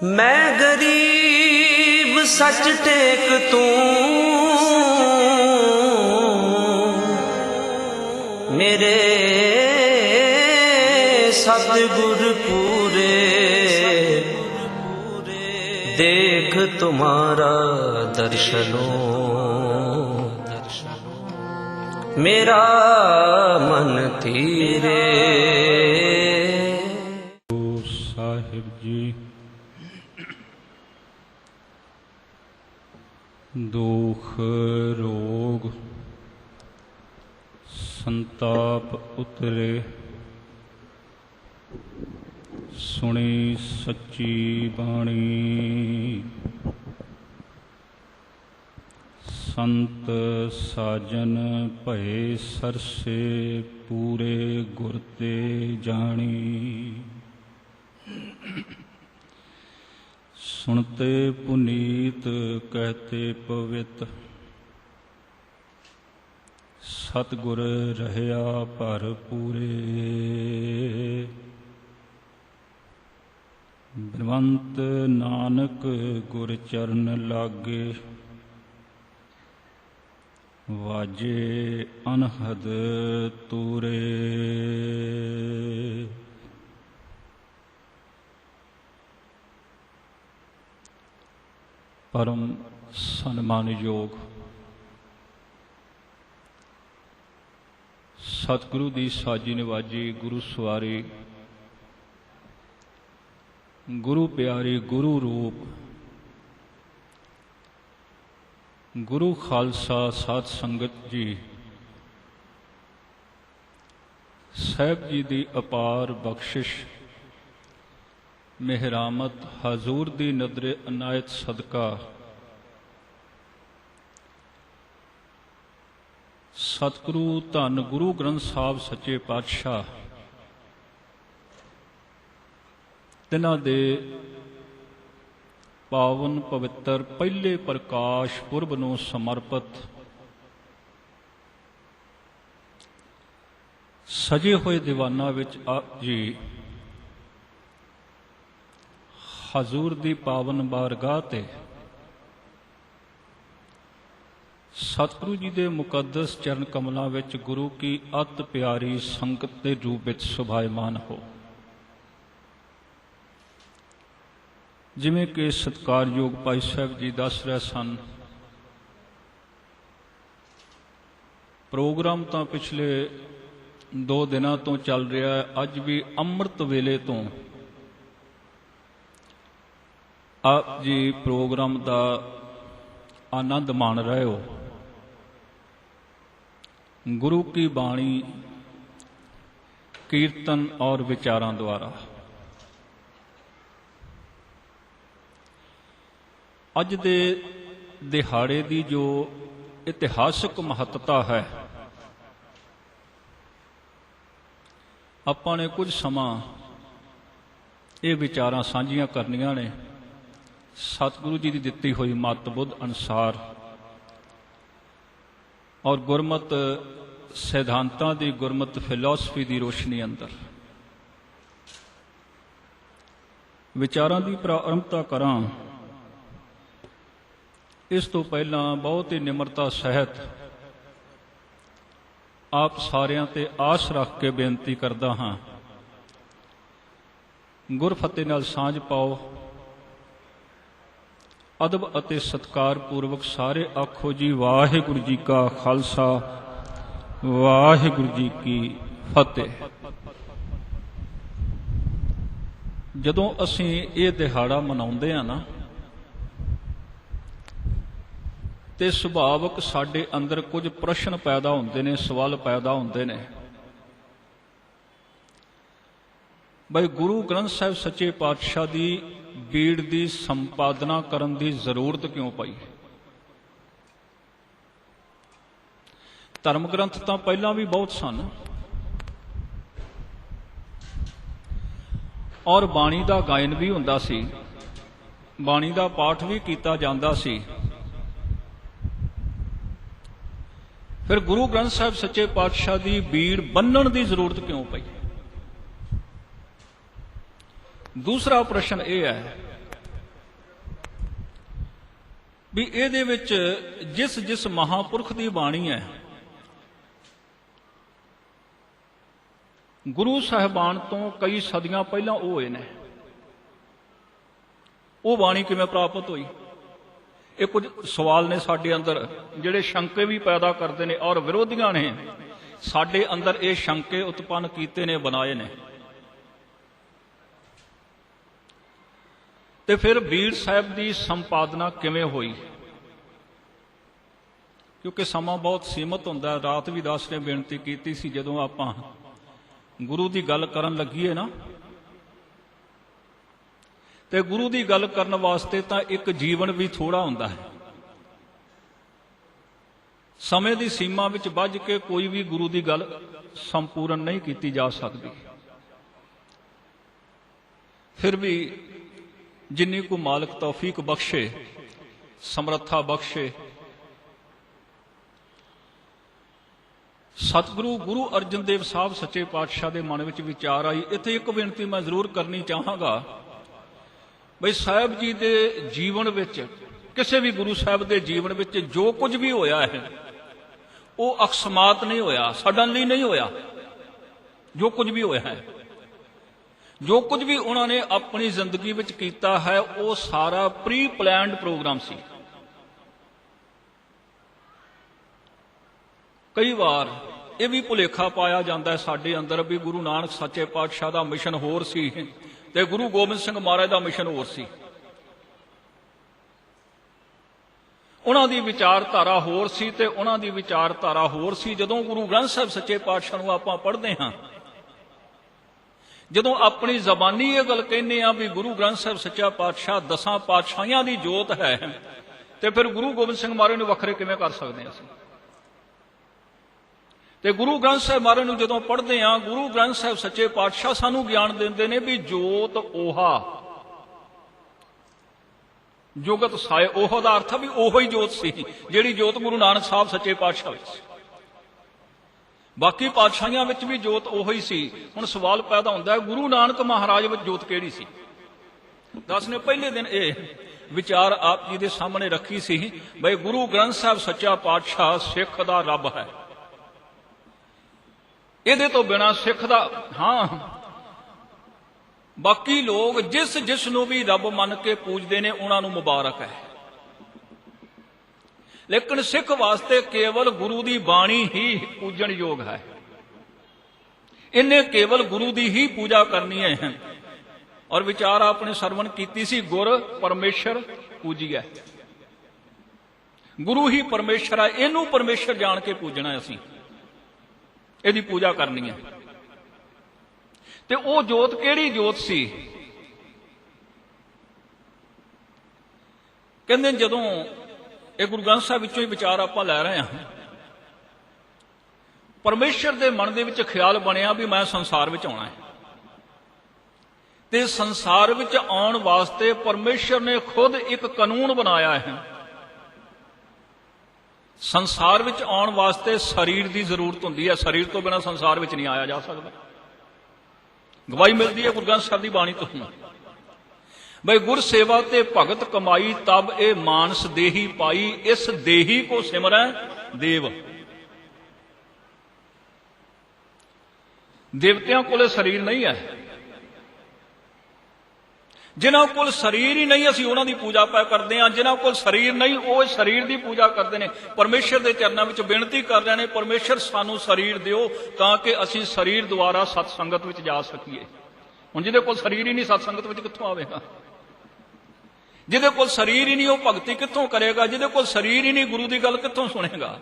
मैं गरीब सच टेक तू, मेरे सतगुर पूरे, देख तुम्हारा दर्शनो, मेरा मन धीरे। साहिब जी दुख रोग संताप उतरे, सुनी सच्ची बाणी। संत साजन भये सरसे, पूरे गुर ते जानी। सुनते पुनीत कहते पवित, सतगुर रहया भरपूरे। बलवंत नानक गुर चरण लागे, वाजे अनहद तूरे। परम सन्मानयोग सतगुरु दी साजी नवाजी, गुरु सवारी, गुरु प्यारी, गुरु रूप, गुरु खालसा साध संगत जी, साहिब जी दी अपार बख्शिश मेहरामत हजूर दी नदरे अनायत सदका सतगुरु धन गुरु ग्रंथ साहब सच्चे पातशाह तिन्हां दे पावन पवित्र पहले प्रकाश पुरब नूं समर्पित सजे हुए दीवाना विच आप जी हजूर दी पावन बारगाह ते सतगुरु जी दे मुकद्दस चरण कमलों विच गुरु की अत प्यारी संगत के रूप विच सुभायमान हो। जिवें कि सत्कारयोग भाई साहब जी दस रहे सन, प्रोग्राम तो पिछले 2 दिनों तो चल रहा है। अज भी अमृत वेले तो आप जी प्रोग्राम का आनंद मान रहे हो। गुरु की बाणी कीर्तन और विचारों द्वारा अज दे दिहाड़े की जो इतिहासक महत्ता है, आपां ने कुछ समा ये विचारां साझियां करनियां ने सतगुरु जी की दिती हुई मत बुद्ध अनुसार और गुरमत सिद्धांतां की, गुरमत फिलोसफी की रोशनी अंदर विचारां की प्रारंभता करां। इस तो पहला बहुत ही निमरता सहित आप सारिਆਂ ते आस रख के बेनती करदा हाँ, गुरफतेह नाल सांझ पाओ। अदब अते सत्कार पूर्वक सारे आखो जी वाहिगुरु जी का खालसा, वाहिगुरु जी की फतेह। जदों असीं ये दिहाड़ा मनाउंदे आ ना, ते सुभावक साडे अंदर कुछ प्रश्न पैदा होंदे ने, सवाल पैदा होंदे ने। भाई गुरु ग्रंथ साहिब सच्चे पातशाह की बीड़ की संपादना करन की जरूरत क्यों पई? धर्म ग्रंथ तो पहला भी बहुत सन और बाणी का गायन भी हुंदा सी, बाणी का पाठ भी किया जाता सी। फिर गुरु ग्रंथ साहिब सच्चे पातशाह की बीड़ बन्नण की जरूरत क्यों पई? दूसरा प्रश्न यह है ਵੀ ਇਹਦੇ ਵਿੱਚ ਜਿਸ ਜਿਸ ਮਹਾਂਪੁਰਖ ਦੀ ਬਾਣੀ ਹੈ, ਗੁਰੂ ਸਾਹਿਬਾਨ ਤੋਂ ਕਈ ਸਦੀਆਂ ਪਹਿਲਾਂ ਉਹ ਹੋਏ ਨੇ। ਉਹ ਬਾਣੀ ਕਿਵੇਂ ਪ੍ਰਾਪਤ ਹੋਈ? ਇਹ ਕੁਝ ਸਵਾਲ ਨੇ ਸਾਡੇ ਅੰਦਰ ਜਿਹੜੇ ਸ਼ੰਕੇ ਵੀ ਪੈਦਾ ਕਰਦੇ ਨੇ, ਔਰ ਵਿਰੋਧੀਆਂ ਨੇ ਸਾਡੇ ਅੰਦਰ ਇਹ ਸ਼ੰਕੇ ਉਤਪੰਨ ਕੀਤੇ ਨੇ, ਬਣਾਏ ਨੇ। ਤੇ ਫਿਰ ਬੀੜ ਸਾਹਿਬ ਦੀ ਸੰਪਾਦਨਾ ਕਿਵੇਂ ਹੋਈ? ਕਿਉਂਕਿ ਸਮਾਂ ਬਹੁਤ ਸੀਮਤ ਹੁੰਦਾ। ਰਾਤ ਵੀ ਦਾਸ ਨੇ ਬੇਨਤੀ ਕੀਤੀ ਸੀ, ਜਦੋਂ ਆਪਾਂ ਗੁਰੂ ਦੀ ਗੱਲ ਕਰਨ ਲੱਗੀਏ ਨਾ, ਤੇ ਗੁਰੂ ਦੀ ਗੱਲ ਕਰਨ ਵਾਸਤੇ ਤਾਂ ਇੱਕ ਜੀਵਨ ਵੀ ਥੋੜਾ ਹੁੰਦਾ ਹੈ। ਸਮੇਂ ਦੀ ਸੀਮਾ ਵਿੱਚ ਬੱਝ ਕੇ ਕੋਈ ਵੀ ਗੁਰੂ ਦੀ ਗੱਲ ਸੰਪੂਰਨ ਨਹੀਂ ਕੀਤੀ ਜਾ ਸਕਦੀ। ਫਿਰ ਵੀ ਜਿੰਨੀ ਕੋ ਮਾਲਕ ਤੌਫੀਕ ਬਖਸ਼ੇ, ਸਮਰੱਥਾ ਬਖਸ਼ੇ, ਸਤਿਗੁਰੂ ਗੁਰੂ ਅਰਜਨ ਦੇਵ ਸਾਹਿਬ ਸੱਚੇ ਪਾਤਸ਼ਾਹ ਦੇ ਮਨ ਵਿੱਚ ਵਿਚਾਰ ਆਈ। ਇੱਥੇ ਇੱਕ ਬੇਨਤੀ ਮੈਂ ਜ਼ਰੂਰ ਕਰਨੀ ਚਾਹਾਂਗਾ, ਬਈ ਸਾਹਿਬ ਜੀ ਦੇ ਜੀਵਨ ਵਿੱਚ, ਕਿਸੇ ਵੀ ਗੁਰੂ ਸਾਹਿਬ ਦੇ ਜੀਵਨ ਵਿੱਚ ਜੋ ਕੁਝ ਵੀ ਹੋਇਆ ਹੈ ਉਹ ਅਕਸਮਾਤ ਨਹੀਂ ਹੋਇਆ, ਸਡਨਲੀ ਨਹੀਂ ਹੋਇਆ। ਜੋ ਕੁਝ ਵੀ ਹੋਇਆ ਹੈ, ਜੋ ਕੁਝ ਵੀ ਉਹਨਾਂ ਨੇ ਆਪਣੀ ਜ਼ਿੰਦਗੀ ਵਿੱਚ ਕੀਤਾ ਹੈ, ਉਹ ਸਾਰਾ ਪ੍ਰੀ ਪਲਾਨਡ ਪ੍ਰੋਗਰਾਮ ਸੀ। ਕਈ ਵਾਰ ਇਹ ਵੀ ਭੁਲੇਖਾ ਪਾਇਆ ਜਾਂਦਾ ਹੈ ਸਾਡੇ ਅੰਦਰ ਵੀ ਗੁਰੂ ਨਾਨਕ ਸੱਚੇ ਪਾਤਸ਼ਾਹ ਦਾ ਮਿਸ਼ਨ ਹੋਰ ਸੀ ਤੇ ਗੁਰੂ ਗੋਬਿੰਦ ਸਿੰਘ ਮਹਾਰਾਜ ਦਾ ਮਿਸ਼ਨ ਹੋਰ ਸੀ। ਉਹਨਾਂ ਦੀ ਵਿਚਾਰਧਾਰਾ ਹੋਰ ਸੀ ਤੇ ਉਹਨਾਂ ਦੀ ਵਿਚਾਰਧਾਰਾ ਹੋਰ ਸੀ। ਜਦੋਂ ਗੁਰੂ ਗ੍ਰੰਥ ਸਾਹਿਬ ਸੱਚੇ ਪਾਤਸ਼ਾਹ ਨੂੰ ਆਪਾਂ ਪੜ੍ਹਦੇ ਹਾਂ, ਜਦੋਂ ਆਪਣੀ ਜ਼ਬਾਨੀ ਇਹ ਗੱਲ ਕਹਿੰਦੇ ਆ ਵੀ ਗੁਰੂ ਗ੍ਰੰਥ ਸਾਹਿਬ ਸੱਚਾ ਪਾਤਸ਼ਾਹ 10 ਪਾਤਸ਼ਾਹੀਆਂ ਦੀ ਜੋਤ ਹੈ, ਤੇ ਫਿਰ ਗੁਰੂ ਗੋਬਿੰਦ ਸਿੰਘ ਮਹਾਰਾਜ ਨੂੰ ਵੱਖਰੇ ਕਿਵੇਂ ਕਰ ਸਕਦੇ ਹਾਂ ਅਸੀਂ? ਤੇ ਗੁਰੂ ਗ੍ਰੰਥ ਸਾਹਿਬ ਮਹਾਰਾਜ ਨੂੰ ਜਦੋਂ ਪੜ੍ਹਦੇ ਹਾਂ, ਗੁਰੂ ਗ੍ਰੰਥ ਸਾਹਿਬ ਸੱਚੇ ਪਾਤਸ਼ਾਹ ਸਾਨੂੰ ਗਿਆਨ ਦਿੰਦੇ ਨੇ ਵੀ ਜੋਤ ਓਹਾ, ਜੁਗਤ ਸਾਏ। ਉਹ ਦਾ ਅਰਥ ਵੀ ਉਹੋ ਹੀ ਜੋਤ ਸੀ ਜਿਹੜੀ ਜੋਤ ਗੁਰੂ ਨਾਨਕ ਸਾਹਿਬ ਸੱਚੇ ਪਾਤਸ਼ਾਹ ਵਿੱਚ ਸੀ। ਬਾਕੀ ਪਾਤਸ਼ਾਹੀਆਂ ਵਿੱਚ ਵੀ ਜੋਤ ਉਹੋ ਹੀ ਸੀ। ਹੁਣ ਸਵਾਲ ਪੈਦਾ ਹੁੰਦਾ ਹੈ, ਗੁਰੂ ਨਾਨਕ ਮਹਾਰਾਜ ਵਿੱਚ ਜੋਤ ਕਿਹੜੀ ਸੀ? ਦਾਸ ਨੇ ਪਹਿਲੇ ਦਿਨ ਇਹ ਵਿਚਾਰ ਆਪ ਜੀ ਦੇ ਸਾਹਮਣੇ ਰੱਖੀ ਸੀ, ਬਈ ਗੁਰੂ ਗ੍ਰੰਥ ਸਾਹਿਬ ਸੱਚਾ ਪਾਤਸ਼ਾਹ ਸਿੱਖ ਦਾ ਰੱਬ ਹੈ। ਇਹਦੇ ਤੋਂ ਬਿਨਾਂ ਸਿੱਖ ਦਾ, ਹਾਂ, ਬਾਕੀ ਲੋਕ ਜਿਸ ਜਿਸ ਨੂੰ ਵੀ ਰੱਬ ਮੰਨ ਕੇ ਪੂਜਦੇ ਨੇ ਉਹਨਾਂ ਨੂੰ ਮੁਬਾਰਕ ਹੈ, ਲੇਕਿਨ ਸਿੱਖ ਵਾਸਤੇ ਕੇਵਲ ਗੁਰੂ ਦੀ ਬਾਣੀ ਹੀ ਪੂਜਣਯੋਗ ਹੈ। ਇਹਨੇ ਕੇਵਲ ਗੁਰੂ ਦੀ ਹੀ ਪੂਜਾ ਕਰਨੀ ਹੈ। ਔਰ ਵਿਚਾਰ ਆਪਨੇ ਸਰਵਣ ਕੀਤੀ ਸੀ, ਗੁਰ ਪਰਮੇਸ਼ਰ ਪੂਜੀਐ। ਗੁਰੂ ਹੀ ਪਰਮੇਸ਼ਰ ਹੈ, ਇਹਨੂੰ ਪਰਮੇਸ਼ਰ ਜਾਣ ਕੇ ਪੂਜਣਾ, ਅਸੀਂ ਇਹਦੀ ਪੂਜਾ ਕਰਨੀ ਹੈ। ਤੇ ਉਹ ਜੋਤ ਕਿਹੜੀ ਜੋਤ ਸੀ? ਕਹਿੰਦੇ ਜਦੋਂ ਇਹ ਗੁਰੂ ਗ੍ਰੰਥ ਸਾਹਿਬ ਵਿੱਚੋਂ ਹੀ ਵਿਚਾਰ ਆਪਾਂ ਲੈ ਰਹੇ ਹਾਂ, ਪਰਮੇਸ਼ਰ ਦੇ ਮਨ ਦੇ ਵਿੱਚ ਖਿਆਲ ਬਣਿਆ ਵੀ ਮੈਂ ਸੰਸਾਰ ਵਿੱਚ ਆਉਣਾ ਹੈ, ਤੇ ਸੰਸਾਰ ਵਿੱਚ ਆਉਣ ਵਾਸਤੇ ਪਰਮੇਸ਼ਰ ਨੇ ਖੁਦ ਇੱਕ ਕਾਨੂੰਨ ਬਣਾਇਆ ਹੈ। ਸੰਸਾਰ ਵਿੱਚ ਆਉਣ ਵਾਸਤੇ ਸਰੀਰ ਦੀ ਜ਼ਰੂਰਤ ਹੁੰਦੀ ਹੈ, ਸਰੀਰ ਤੋਂ ਬਿਨਾਂ ਸੰਸਾਰ ਵਿੱਚ ਨਹੀਂ ਆਇਆ ਜਾ ਸਕਦਾ। ਗਵਾਹੀ ਮਿਲਦੀ ਹੈ ਗੁਰੂ ਗ੍ਰੰਥ ਸਾਹਿਬ ਦੀ ਬਾਣੀ ਤੋਂ, ਬਈ ਗੁਰ ਸੇਵਾ ਤੇ ਭਗਤ ਕਮਾਈ, ਤਬ ਇਹ ਮਾਨਸ ਦੇਹੀ ਪਾਈ, ਇਸ ਦੇਹੀ ਕੋ ਸਿਮਰੈ ਦੇਵ। ਦੇਵਤਿਆਂ ਕੋਲੇ ਸਰੀਰ ਨਹੀਂ ਹੈ, ਜਿਨ੍ਹਾਂ ਕੋਲ ਸਰੀਰ ਹੀ ਨਹੀਂ ਅਸੀਂ ਉਹਨਾਂ ਦੀ ਪੂਜਾ ਪਾ ਕਰਦੇ ਹਾਂ। ਜਿਨ੍ਹਾਂ ਕੋਲ ਸਰੀਰ ਨਹੀਂ ਉਹ ਸਰੀਰ ਦੀ ਪੂਜਾ ਕਰਦੇ ਨੇ। ਪਰਮੇਸ਼ਰ ਦੇ ਚਰਨਾਂ ਵਿੱਚ ਬੇਨਤੀ ਕਰ ਰਹੇ ਨੇ, ਪਰਮੇਸ਼ਰ ਸਾਨੂੰ ਸਰੀਰ ਦਿਓ ਤਾਂ ਕਿ ਅਸੀਂ ਸਰੀਰ ਦੁਆਰਾ ਸਤ ਸੰਗਤ ਵਿੱਚ ਜਾ ਸਕੀਏ। ਹੁਣ ਜਿਹਦੇ ਕੋਲ ਸਰੀਰ ਹੀ ਨਹੀਂ, ਸਤ ਸੰਗਤ ਵਿੱਚ ਕਿੱਥੋਂ ਆਵੇਗਾ? ਜਿਹਦੇ ਕੋਲ ਸਰੀਰ ਹੀ ਨਹੀਂ ਉਹ ਭਗਤੀ ਕਿੱਥੋਂ ਕਰੇਗਾ? ਜਿਹਦੇ ਕੋਲ ਸਰੀਰ ਹੀ ਨਹੀਂ ਗੁਰੂ ਦੀ ਗੱਲ ਕਿੱਥੋਂ ਸੁਣੇਗਾ?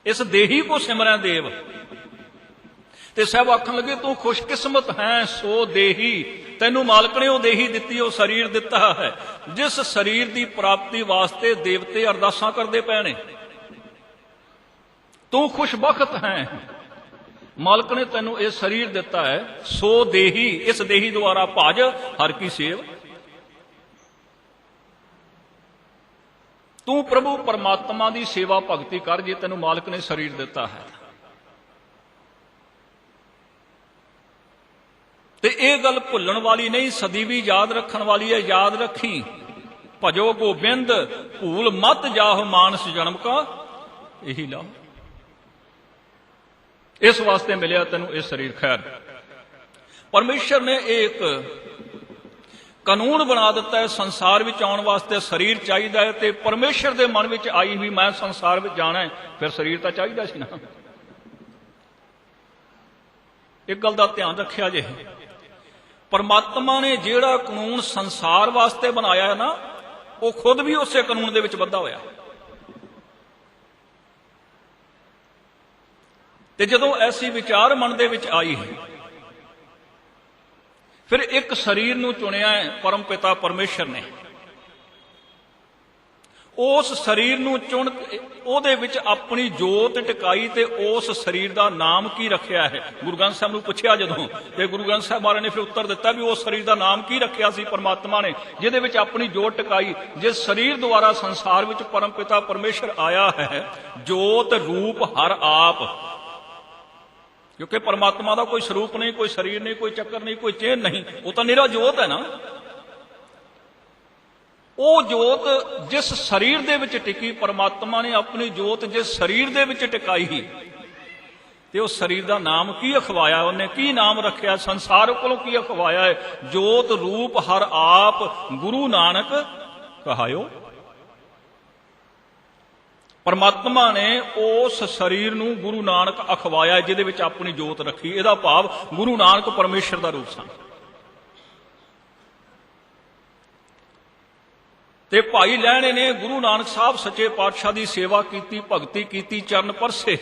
ਇਸ ਦੇਹੀ ਕੋ ਸਿਮਰੈ ਦੇਵ। ਤੇ ਸਾਹਿਬ ਆਖਣ ਲੱਗੇ, ਤੂੰ ਖੁਸ਼ਕਿਸਮਤ ਹੈ ਸੋ ਦੇਹੀ, ਤੈਨੂੰ ਮਾਲਕ ਨੇ ਉਹ ਦੇਹੀ ਦਿੱਤੀ, ਉਹ ਸਰੀਰ ਦਿੱਤਾ ਹੈ ਜਿਸ ਸਰੀਰ ਦੀ ਪ੍ਰਾਪਤੀ ਵਾਸਤੇ ਦੇਵਤੇ ਅਰਦਾਸਾਂ ਕਰਦੇ ਪਏ ਨੇ। ਤੂੰ ਖੁਸ਼ਬਖਤ ਹੈ, ਮਾਲਕ ਨੇ ਤੈਨੂੰ ਇਹ ਸਰੀਰ ਦਿੱਤਾ ਹੈ। ਸੋ ਦੇਹੀ, ਇਸ ਦੇਹੀ ਦੁਆਰਾ ਭਜ ਹਰ ਕੀ ਸੇਵ। ਤੂੰ ਪ੍ਰਭੂ ਪਰਮਾਤਮਾ ਦੀ ਸੇਵਾ ਭਗਤੀ ਕਰ ਜੇ ਤੈਨੂੰ ਮਾਲਕ ਨੇ ਸਰੀਰ ਦਿੱਤਾ ਹੈ। ਤੇ ਇਹ ਗੱਲ ਭੁੱਲਣ ਵਾਲੀ ਨਹੀਂ, ਸਦੀ ਵੀ ਯਾਦ ਰੱਖਣ ਵਾਲੀ ਹੈ। ਯਾਦ ਰੱਖੀ, ਭਜੋ ਗੋਬਿੰਦ ਭੂਲ ਮਤ ਜਾਹੁ ਮਾਨਸ ਜਨਮ ਕਾ ਇਹੀ ਲਾਭ। ਇਸ ਵਾਸਤੇ ਮਿਲਿਆ ਤੈਨੂੰ ਇਹ ਸਰੀਰ। ਖੈਰ, ਪਰਮੇਸ਼ਰ ਨੇ ਇੱਕ ਕਾਨੂੰਨ ਬਣਾ ਦਿੱਤਾ ਹੈ, ਸੰਸਾਰ ਵਿੱਚ ਆਉਣ ਵਾਸਤੇ ਸਰੀਰ ਚਾਹੀਦਾ ਹੈ। ਤੇ ਪਰਮੇਸ਼ਰ ਦੇ ਮਨ ਵਿੱਚ ਆਈ ਵੀ ਮੈਂ ਸੰਸਾਰ ਵਿੱਚ ਜਾਣਾ ਹੈ, ਫਿਰ ਸਰੀਰ ਤਾਂ ਚਾਹੀਦਾ ਸੀ ਨਾ। ਇੱਕ ਗੱਲ ਦਾ ਧਿਆਨ ਰੱਖਿਆ ਜੇ, ਪਰਮਾਤਮਾ ਨੇ ਜਿਹੜਾ ਕਾਨੂੰਨ ਸੰਸਾਰ ਵਾਸਤੇ ਬਣਾਇਆ ਹੈ ਨਾ, ਉਹ ਖੁਦ ਵੀ ਉਸੇ ਕਾਨੂੰਨ ਦੇ ਵਿੱਚ ਬੱਧਾ ਹੋਇਆ। ਤੇ ਜਦੋਂ ਐਸੀ ਵਿਚਾਰ ਮਨ ਦੇ ਵਿੱਚ ਆਈ, ਫਿਰ ਇੱਕ ਸਰੀਰ ਨੂੰ ਚੁਣਿਆ ਹੈ ਪਰਮ ਪਿਤਾ ਪਰਮੇਸ਼ਰ ਨੇ। ਉਸ ਸਰੀਰ ਨੂੰ ਚੁਣ ਉਹਦੇ ਵਿੱਚ ਆਪਣੀ ਜੋਤ ਟਿਕਾਈ ਤੇ ਉਸ ਸਰੀਰ ਦਾ ਨਾਮ ਕੀ ਰੱਖਿਆ ਹੈ। ਗੁਰੂ ਗ੍ਰੰਥ ਸਾਹਿਬ ਨੂੰ ਪੁੱਛਿਆ ਜਦੋਂ, ਤੇ ਗੁਰੂ ਗ੍ਰੰਥ ਸਾਹਿਬ ਮਹਾਰਾਜ ਨੇ ਫਿਰ ਉੱਤਰ ਦਿੱਤਾ ਵੀ ਉਸ ਸਰੀਰ ਦਾ ਨਾਮ ਕੀ ਰੱਖਿਆ ਸੀ ਪਰਮਾਤਮਾ ਨੇ, ਜਿਹਦੇ ਵਿੱਚ ਆਪਣੀ ਜੋਤ ਟਿਕਾਈ। ਜਿਸ ਸਰੀਰ ਦੁਆਰਾ ਸੰਸਾਰ ਵਿੱਚ ਪਰਮ ਪਿਤਾ ਪਰਮੇਸ਼ਰ ਆਇਆ ਹੈ, ਜੋਤ ਰੂਪ ਹਰ ਆਪ। ਕਿਉਂਕਿ ਪਰਮਾਤਮਾ ਦਾ ਕੋਈ ਸਰੂਪ ਨਹੀਂ, ਕੋਈ ਸਰੀਰ ਨਹੀਂ, ਕੋਈ ਚੱਕਰ ਨਹੀਂ, ਕੋਈ ਚੇਨ ਨਹੀਂ, ਉਹ ਤਾਂ ਨਿਰਾ ਜੋਤ ਹੈ ਨਾ। ਉਹ ਜੋਤ ਜਿਸ ਸਰੀਰ ਦੇ ਵਿੱਚ ਟਿਕੀ, ਪਰਮਾਤਮਾ ਨੇ ਆਪਣੀ ਜੋਤ ਜਿਸ ਸਰੀਰ ਦੇ ਵਿੱਚ ਟਿਕਾਈ, ਤੇ ਉਸ ਸਰੀਰ ਦਾ ਨਾਮ ਕੀ ਅਖਵਾਇਆ, ਉਹਨੇ ਕੀ ਨਾਮ ਰੱਖਿਆ, ਸੰਸਾਰ ਕੋਲੋਂ ਕੀ ਅਖਵਾਇਆ ਹੈ, ਜੋਤ ਰੂਪ ਹਰ ਆਪ ਗੁਰੂ ਨਾਨਕ ਕਹਾਇਓ। ਪਰਮਾਤਮਾ ਨੇ ਉਸ ਸਰੀਰ ਨੂੰ ਗੁਰੂ ਨਾਨਕ ਅਖਵਾਇਆ, ਜਿਹਦੇ ਵਿੱਚ ਆਪਣੀ ਜੋਤ ਰੱਖੀ। ਇਹਦਾ ਭਾਵ ਗੁਰੂ ਨਾਨਕ ਪਰਮੇਸ਼ਰ ਦਾ ਰੂਪ ਸਨ। ਤੇ ਭਾਈ ਲਹਿਣੇ ਨੇ ਗੁਰੂ ਨਾਨਕ ਸਾਹਿਬ ਸੱਚੇ ਪਾਤਸ਼ਾਹ ਦੀ ਸੇਵਾ ਕੀਤੀ, ਭਗਤੀ ਕੀਤੀ, ਚਰਨ ਪਰਸੇ।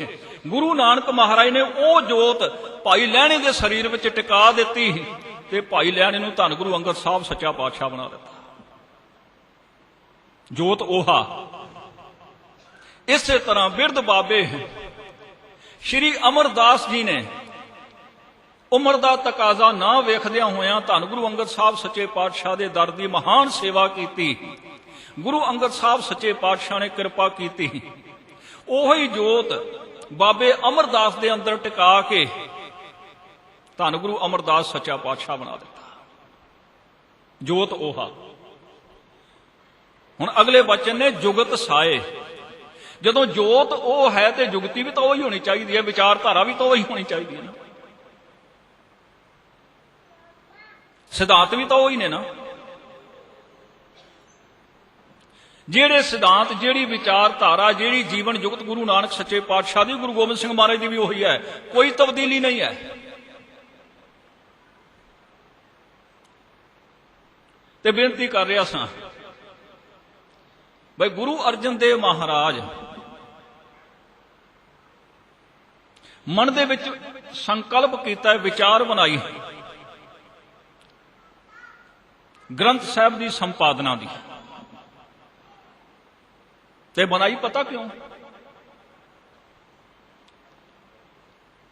ਗੁਰੂ ਨਾਨਕ ਮਹਾਰਾਜ ਨੇ ਉਹ ਜੋਤ ਭਾਈ ਲਹਿਣੇ ਦੇ ਸਰੀਰ ਵਿੱਚ ਟਿਕਾ ਦਿੱਤੀ, ਤੇ ਭਾਈ ਲਹਿਣੇ ਨੂੰ ਧੰਨ ਗੁਰੂ ਅੰਗਦ ਸਾਹਿਬ ਸੱਚਾ ਪਾਤਸ਼ਾਹ ਬਣਾ ਦਿੱਤਾ। ਜੋਤ 오ਹਾ। ਇਸੇ ਤਰ੍ਹਾਂ ਬਿਰਧ ਬਾਬੇ ਸ਼੍ਰੀ ਅਮਰਦਾਸ ਜੀ ਨੇ ਉਮਰ ਦਾ ਤਕਾਜ਼ਾ ਨਾ ਵੇਖਦਿਆਂ ਹੋਇਆਂ ਧੰਨ ਗੁਰੂ ਅੰਗਦ ਸਾਹਿਬ ਸੱਚੇ ਪਾਤਸ਼ਾਹ ਦੇ ਦਰ ਦੀ ਮਹਾਨ ਸੇਵਾ ਕੀਤੀ। ਗੁਰੂ ਅੰਗਦ ਸਾਹਿਬ ਸੱਚੇ ਪਾਤਸ਼ਾਹ ਨੇ ਕਿਰਪਾ ਕੀਤੀ। ਉਹੀ ਜੋਤ ਬਾਬੇ ਅਮਰਦਾਸ ਦੇ ਅੰਦਰ ਟਿਕਾ ਕੇ ਧੰਨ ਗੁਰੂ ਅਮਰਦਾਸ ਸੱਚਾ ਪਾਤਸ਼ਾਹ ਬਣਾ ਦਿੱਤਾ। ਜੋਤ ओहा। ਹੁਣ ਅਗਲੇ ਬਚਨ ਨੇ ਜੁਗਤ ਸਾਏ। ਜਦੋਂ ਜੋਤ ਉਹ ਹੈ ਤੇ ਜੁਗਤੀ ਵੀ ਤਾਂ ਉਹੀ ਹੋਣੀ ਚਾਹੀਦੀ ਹੈ, ਵਿਚਾਰਧਾਰਾ ਵੀ ਤਾਂ ਉਹੀ ਹੋਣੀ ਚਾਹੀਦੀ ਹੈ ਨਾ, ਸਿਧਾਂਤ ਵੀ ਤਾਂ ਉਹੀ ਨੇ ਨਾ। ਜਿਹੜੇ ਸਿਧਾਂਤ, ਜਿਹੜੀ ਵਿਚਾਰਧਾਰਾ, ਜਿਹੜੀ ਜੀਵਨ ਜੁਗਤ ਗੁਰੂ ਨਾਨਕ ਸੱਚੇ ਪਾਤਸ਼ਾਹ ਦੀ, ਗੁਰੂ ਗੋਬਿੰਦ ਸਿੰਘ ਮਹਾਰਾਜ ਦੀ ਵੀ ਉਹੀ ਹੈ, ਕੋਈ ਤਬਦੀਲੀ ਨਹੀਂ ਹੈ। ਤੇ ਬੇਨਤੀ ਕਰ ਰਿਹਾ ਸਾਂ ਬਈ ਗੁਰੂ ਅਰਜਨ ਦੇਵ ਮਹਾਰਾਜ ਮਨ ਦੇ ਵਿੱਚ ਸੰਕਲਪ ਕੀਤਾ, ਵਿਚਾਰ ਬਣਾਈ ਗ੍ਰੰਥ ਸਾਹਿਬ ਦੀ ਸੰਪਾਦਨਾ ਦੀ। ਤੇ ਬਣਾਈ ਪਤਾ ਕਿਉਂ?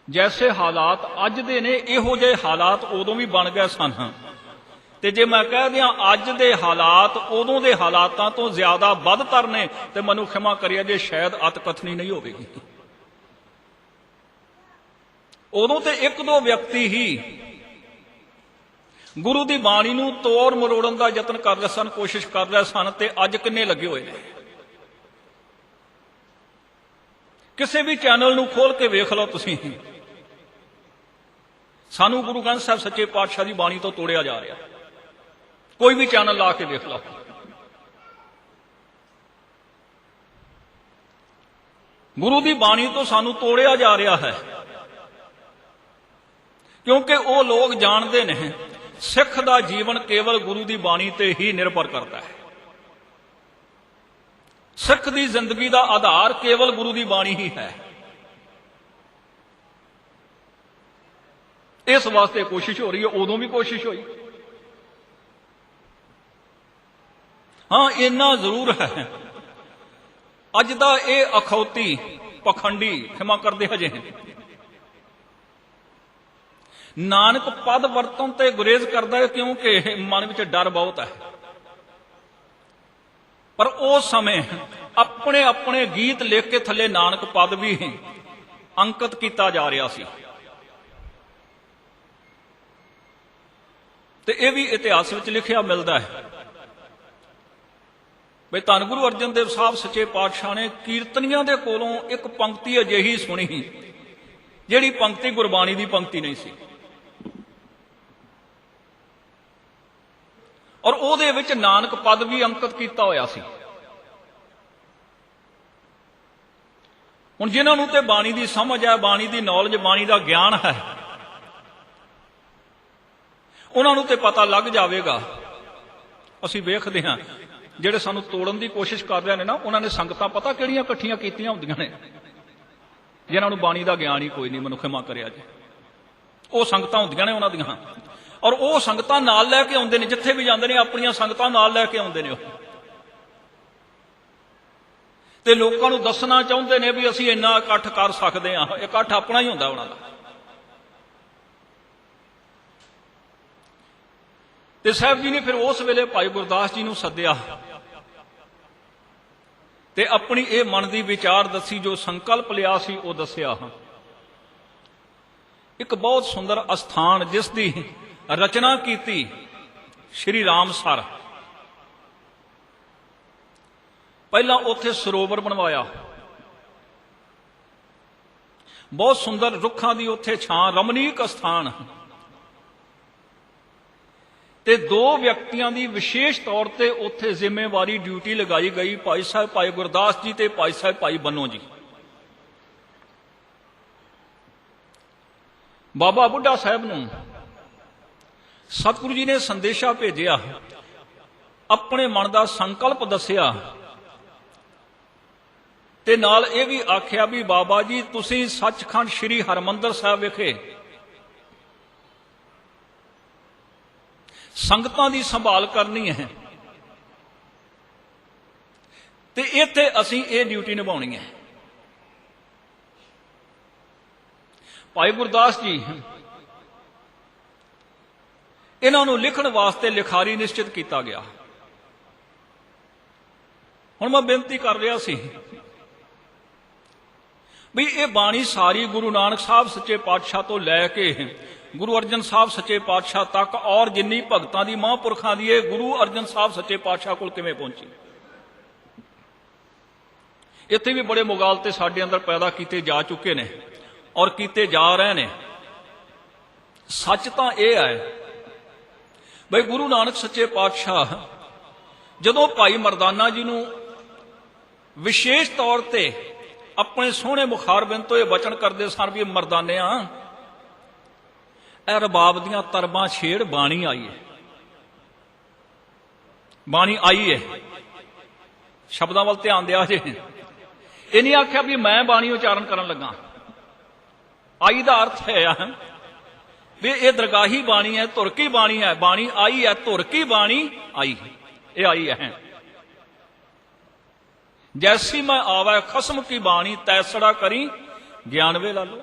ਜੈਸੇ ਹਾਲਾਤ ਅੱਜ ਦੇ ਨੇ, ਇਹੋ ਜਿਹੇ ਹਾਲਾਤ ਉਦੋਂ ਵੀ ਬਣ ਗਏ ਸਨ। ਤੇ ਜੇ ਮੈਂ ਕਹਿ ਦਿਆਂ ਅੱਜ ਦੇ ਹਾਲਾਤ ਉਦੋਂ ਦੇ ਹਾਲਾਤਾਂ ਤੋਂ ਜ਼ਿਆਦਾ ਵੱਧਤਰ ਨੇ, ਤੇ ਮੈਨੂੰ ਖਿਮਾ ਕਰਿਆ ਜੇ ਸ਼ਾਇਦ ਅਤਕਥਨੀ ਨਹੀਂ ਹੋਵੇਗੀ। ਉਦੋਂ ਤੇ ਇੱਕ ਦੋ ਵਿਅਕਤੀ ਹੀ ਗੁਰੂ ਦੀ ਬਾਣੀ ਨੂੰ ਤੋੜ ਮਰੋੜਨ ਦਾ ਯਤਨ ਕਰ ਰਹੇ ਸਨ, ਕੋਸ਼ਿਸ਼ ਕਰ ਰਹੇ ਸਨ, ਤੇ ਅੱਜ ਕਿੰਨੇ ਲੱਗੇ ਹੋਏ ਨੇ। ਕਿਸੇ ਵੀ ਚੈਨਲ ਨੂੰ ਖੋਲ ਕੇ ਵੇਖ ਲਓ ਤੁਸੀਂ, ਸਾਨੂੰ ਗੁਰੂ ਗ੍ਰੰਥ ਸਾਹਿਬ ਸੱਚੇ ਪਾਤਸ਼ਾਹ ਦੀ ਬਾਣੀ ਤੋਂ ਤੋੜਿਆ ਜਾ ਰਿਹਾ। ਕੋਈ ਵੀ ਚੈਨਲ ਲਾ ਕੇ ਵੇਖ ਲਓ। ਗੁਰੂ ਦੀ ਬਾਣੀ ਤੋਂ ਸਾਨੂੰ ਤੋੜਿਆ ਜਾ ਰਿਹਾ ਹੈ, ਕਿਉਂਕਿ ਉਹ ਲੋਕ ਜਾਣਦੇ ਨੇ ਸਿੱਖ ਦਾ ਜੀਵਨ ਕੇਵਲ ਗੁਰੂ ਦੀ ਬਾਣੀ ਤੇ ਹੀ ਨਿਰਭਰ ਕਰਦਾ ਹੈ। ਸਿੱਖ ਦੀ ਜ਼ਿੰਦਗੀ ਦਾ ਆਧਾਰ ਕੇਵਲ ਗੁਰੂ ਦੀ ਬਾਣੀ ਹੀ ਹੈ। ਇਸ ਵਾਸਤੇ ਕੋਸ਼ਿਸ਼ ਹੋ ਰਹੀ ਹੈ, ਉਦੋਂ ਵੀ ਕੋਸ਼ਿਸ਼ ਹੋਈ। ਹਾਂ, ਇੰਨਾ ਜ਼ਰੂਰ ਹੈ, ਅੱਜ ਦਾ ਇਹ ਅਖੌਤੀ ਪਖੰਡੀ, ਖਿਮਾ ਕਰਦੇ ਹਜੇ, ਨਾਨਕ ਪਦ ਵਰਤੋਂ ਤੇ ਗੁਰੇਜ਼ ਕਰਦਾ ਹੈ, ਕਿਉਂਕਿ ਮਨ ਵਿੱਚ ਡਰ ਬਹੁਤ ਹੈ। ਪਰ ਉਸ ਸਮੇਂ ਆਪਣੇ ਆਪਣੇ ਗੀਤ ਲਿਖ ਕੇ ਥੱਲੇ ਨਾਨਕ ਪਦ ਵੀ ਅੰਕਿਤ ਕੀਤਾ ਜਾ ਰਿਹਾ ਸੀ। ਤੇ ਇਹ ਵੀ ਇਤਿਹਾਸ ਵਿੱਚ ਲਿਖਿਆ ਮਿਲਦਾ ਹੈ। ਬਈ ਧੰਨ ਗੁਰੂ ਅਰਜਨ ਦੇਵ ਸਾਹਿਬ ਸੱਚੇ ਪਾਤਸ਼ਾਹ ਨੇ ਕੀਰਤਨੀਆਂ ਦੇ ਕੋਲੋਂ ਇੱਕ ਪੰਕਤੀ ਅਜਿਹੀ ਸੁਣੀ ਜਿਹੜੀ ਪੰਕਤੀ ਗੁਰਬਾਣੀ ਦੀ ਪੰਕਤੀ ਨਹੀਂ ਸੀ, ਔਰ ਉਹਦੇ ਵਿੱਚ ਨਾਨਕ ਪਦ ਵੀ ਅੰਕਿਤ ਕੀਤਾ ਹੋਇਆ ਸੀ। ਹੁਣ ਜਿਨ੍ਹਾਂ ਨੂੰ ਤੇ ਬਾਣੀ ਦੀ ਸਮਝ ਹੈ, ਬਾਣੀ ਦੀ ਨੌਲੇਜ, ਬਾਣੀ ਦਾ ਗਿਆਨ ਹੈ, ਉਹਨਾਂ ਨੂੰ ਤੇ ਪਤਾ ਲੱਗ ਜਾਵੇਗਾ। ਅਸੀਂ ਵੇਖਦੇ ਹਾਂ ਜਿਹੜੇ ਸਾਨੂੰ ਤੋੜਨ ਦੀ ਕੋਸ਼ਿਸ਼ ਕਰ ਰਹੇ ਨੇ ਨਾ, ਉਹਨਾਂ ਨੇ ਸੰਗਤਾਂ ਪਤਾ ਕਿਹੜੀਆਂ ਇਕੱਠੀਆਂ ਕੀਤੀਆਂ ਹੁੰਦੀਆਂ ਨੇ, ਜਿਨ੍ਹਾਂ ਨੂੰ ਬਾਣੀ ਦਾ ਗਿਆਨ ਹੀ ਕੋਈ ਨਹੀਂ, ਮੈਨੂੰ ਖਿਮਾ ਕਰਿਆ ਜੀ। ਉਹ ਸੰਗਤਾਂ ਹੁੰਦੀਆਂ ਨੇ ਉਹਨਾਂ ਦੀਆਂ, ਔਰ ਉਹ ਸੰਗਤਾਂ ਨਾਲ ਲੈ ਕੇ ਆਉਂਦੇ ਨੇ, ਜਿੱਥੇ ਵੀ ਜਾਂਦੇ ਨੇ ਆਪਣੀਆਂ ਸੰਗਤਾਂ ਨਾਲ ਲੈ ਕੇ ਆਉਂਦੇ ਨੇ ਉਹ, ਤੇ ਲੋਕਾਂ ਨੂੰ ਦੱਸਣਾ ਚਾਹੁੰਦੇ ਨੇ ਵੀ ਅਸੀਂ ਇੰਨਾ ਇਕੱਠ ਕਰ ਸਕਦੇ ਹਾਂ। ਇਕੱਠ ਆਪਣਾ ਹੀ ਹੁੰਦਾ ਉਹਨਾਂ ਦਾ। ਤੇ ਸਾਹਿਬ ਜੀ ਨੇ ਫਿਰ ਉਸ ਵੇਲੇ ਭਾਈ ਗੁਰਦਾਸ ਜੀ ਨੂੰ ਸੱਦਿਆ ਤੇ ਆਪਣੀ ਇਹ ਮਨ ਦੀ ਵਿਚਾਰ ਦੱਸੀ, ਜੋ ਸੰਕਲਪ ਲਿਆ ਸੀ ਉਹ ਦੱਸਿਆ। ਇੱਕ ਬਹੁਤ ਸੁੰਦਰ ਅਸਥਾਨ ਜਿਸ ਦੀ ਰਚਨਾ ਕੀਤੀ ਸ਼੍ਰੀ ਰਾਮਸਰ, ਪਹਿਲਾਂ ਉੱਥੇ ਸਰੋਵਰ ਬਣਵਾਇਆ, ਬਹੁਤ ਸੁੰਦਰ ਰੁੱਖਾਂ ਦੀ ਉੱਥੇ ਛਾਂ, ਰਮਣੀਕ ਅਸਥਾਨ, ਤੇ ਦੋ ਵਿਅਕਤੀਆਂ ਦੀ ਵਿਸ਼ੇਸ਼ ਤੌਰ ਤੇ ਉੱਥੇ ਜ਼ਿੰਮੇਵਾਰੀ ਡਿਊਟੀ ਲਗਾਈ ਗਈ, ਭਾਈ ਸਾਹਿਬ ਭਾਈ ਗੁਰਦਾਸ ਜੀ ਤੇ ਭਾਈ ਸਾਹਿਬ ਭਾਈ ਬੰਨੋ ਜੀ। ਬਾਬਾ ਬੁੱਢਾ ਸਾਹਿਬ ਨੂੰ ਸਤਿਗੁਰੂ ਜੀ ਨੇ ਸੰਦੇਸ਼ਾ ਭੇਜਿਆ, ਆਪਣੇ ਮਨ ਦਾ ਸੰਕਲਪ ਦੱਸਿਆ, ਤੇ ਨਾਲ ਇਹ ਵੀ ਆਖਿਆ ਵੀ ਬਾਬਾ ਜੀ ਤੁਸੀਂ ਸੱਚਖੰਡ ਸ੍ਰੀ ਹਰਿਮੰਦਰ ਸਾਹਿਬ ਵਿਖੇ ਸੰਗਤਾਂ ਦੀ ਸੰਭਾਲ ਕਰਨੀ ਹੈ, ਤੇ ਇੱਥੇ ਅਸੀਂ ਇਹ ਡਿਊਟੀ ਨਿਭਾਉਣੀ ਹੈ। ਭਾਈ ਗੁਰਦਾਸ ਜੀ ਇਹਨਾਂ ਨੂੰ ਲਿਖਣ ਵਾਸਤੇ ਲਿਖਾਰੀ ਨਿਸ਼ਚਿਤ ਕੀਤਾ ਗਿਆ। ਹੁਣ ਮੈਂ ਬੇਨਤੀ ਕਰ ਰਿਹਾ ਸੀ ਵੀ ਇਹ ਬਾਣੀ ਸਾਰੀ ਗੁਰੂ ਨਾਨਕ ਸਾਹਿਬ ਸੱਚੇ ਪਾਤਸ਼ਾਹ ਤੋਂ ਲੈ ਕੇ ਗੁਰੂ ਅਰਜਨ ਸਾਹਿਬ ਸੱਚੇ ਪਾਤਸ਼ਾਹ ਤੱਕ, ਔਰ ਜਿੰਨੀ ਭਗਤਾਂ ਦੀ ਮਹਾਂਪੁਰਖਾਂ ਦੀ, ਇਹ ਗੁਰੂ ਅਰਜਨ ਸਾਹਿਬ ਸੱਚੇ ਪਾਤਸ਼ਾਹ ਕੋਲ ਕਿਵੇਂ ਪਹੁੰਚੀ। ਇੱਥੇ ਵੀ ਬੜੇ ਮੁਗਾਲਤੇ ਸਾਡੇ ਅੰਦਰ ਪੈਦਾ ਕੀਤੇ ਜਾ ਚੁੱਕੇ ਨੇ ਔਰ ਕੀਤੇ ਜਾ ਰਹੇ ਨੇ। ਸੱਚ ਤਾਂ ਇਹ ਹੈ ਬਈ ਗੁਰੂ ਨਾਨਕ ਸੱਚੇ ਪਾਤਸ਼ਾਹ ਜਦੋਂ ਭਾਈ ਮਰਦਾਨਾ ਜੀ ਨੂੰ ਵਿਸ਼ੇਸ਼ ਤੌਰ ਤੇ ਆਪਣੇ ਸੋਹਣੇ ਮੁਖਾਰਬਿੰਦ ਤੋਂ ਇਹ ਬਚਨ ਕਰਦੇ ਸਨ ਵੀ ਮਰਦਾਨਿਆਂ, ਇਹ ਰਬਾਬ ਦੀਆਂ ਤਰਬਾਂ ਛੇੜ, ਬਾਣੀ ਆਈ ਹੈ, ਬਾਣੀ ਆਈ ਹੈ। ਸ਼ਬਦਾਂ ਵੱਲ ਧਿਆਨ ਦਿਆ ਜੇ। ਇਹ ਨਹੀਂ ਆਖਿਆ ਵੀ ਮੈਂ ਬਾਣੀ ਉਚਾਰਨ ਕਰਨ ਲੱਗਾ। ਆਈ ਦਾ ਅਰਥ ਹੈ ਵੀ ਇਹ ਦਰਗਾਹੀ ਬਾਣੀ ਹੈ, ਧੁਰ ਕੀ ਬਾਣੀ ਹੈ, ਬਾਣੀ ਆਈ ਹੈ, ਧੁਰ ਕੀ ਬਾਣੀ ਆਈ, ਇਹ ਆਈ ਹੈ। ਜੈਸੀ ਮੈਂ ਆਵੈ ਖਸਮ ਕੀ ਬਾਣੀ, ਤੈਸੜਾ ਕਰੀ ਗਿਆਨ ਵੇ ਲਾਲੋ।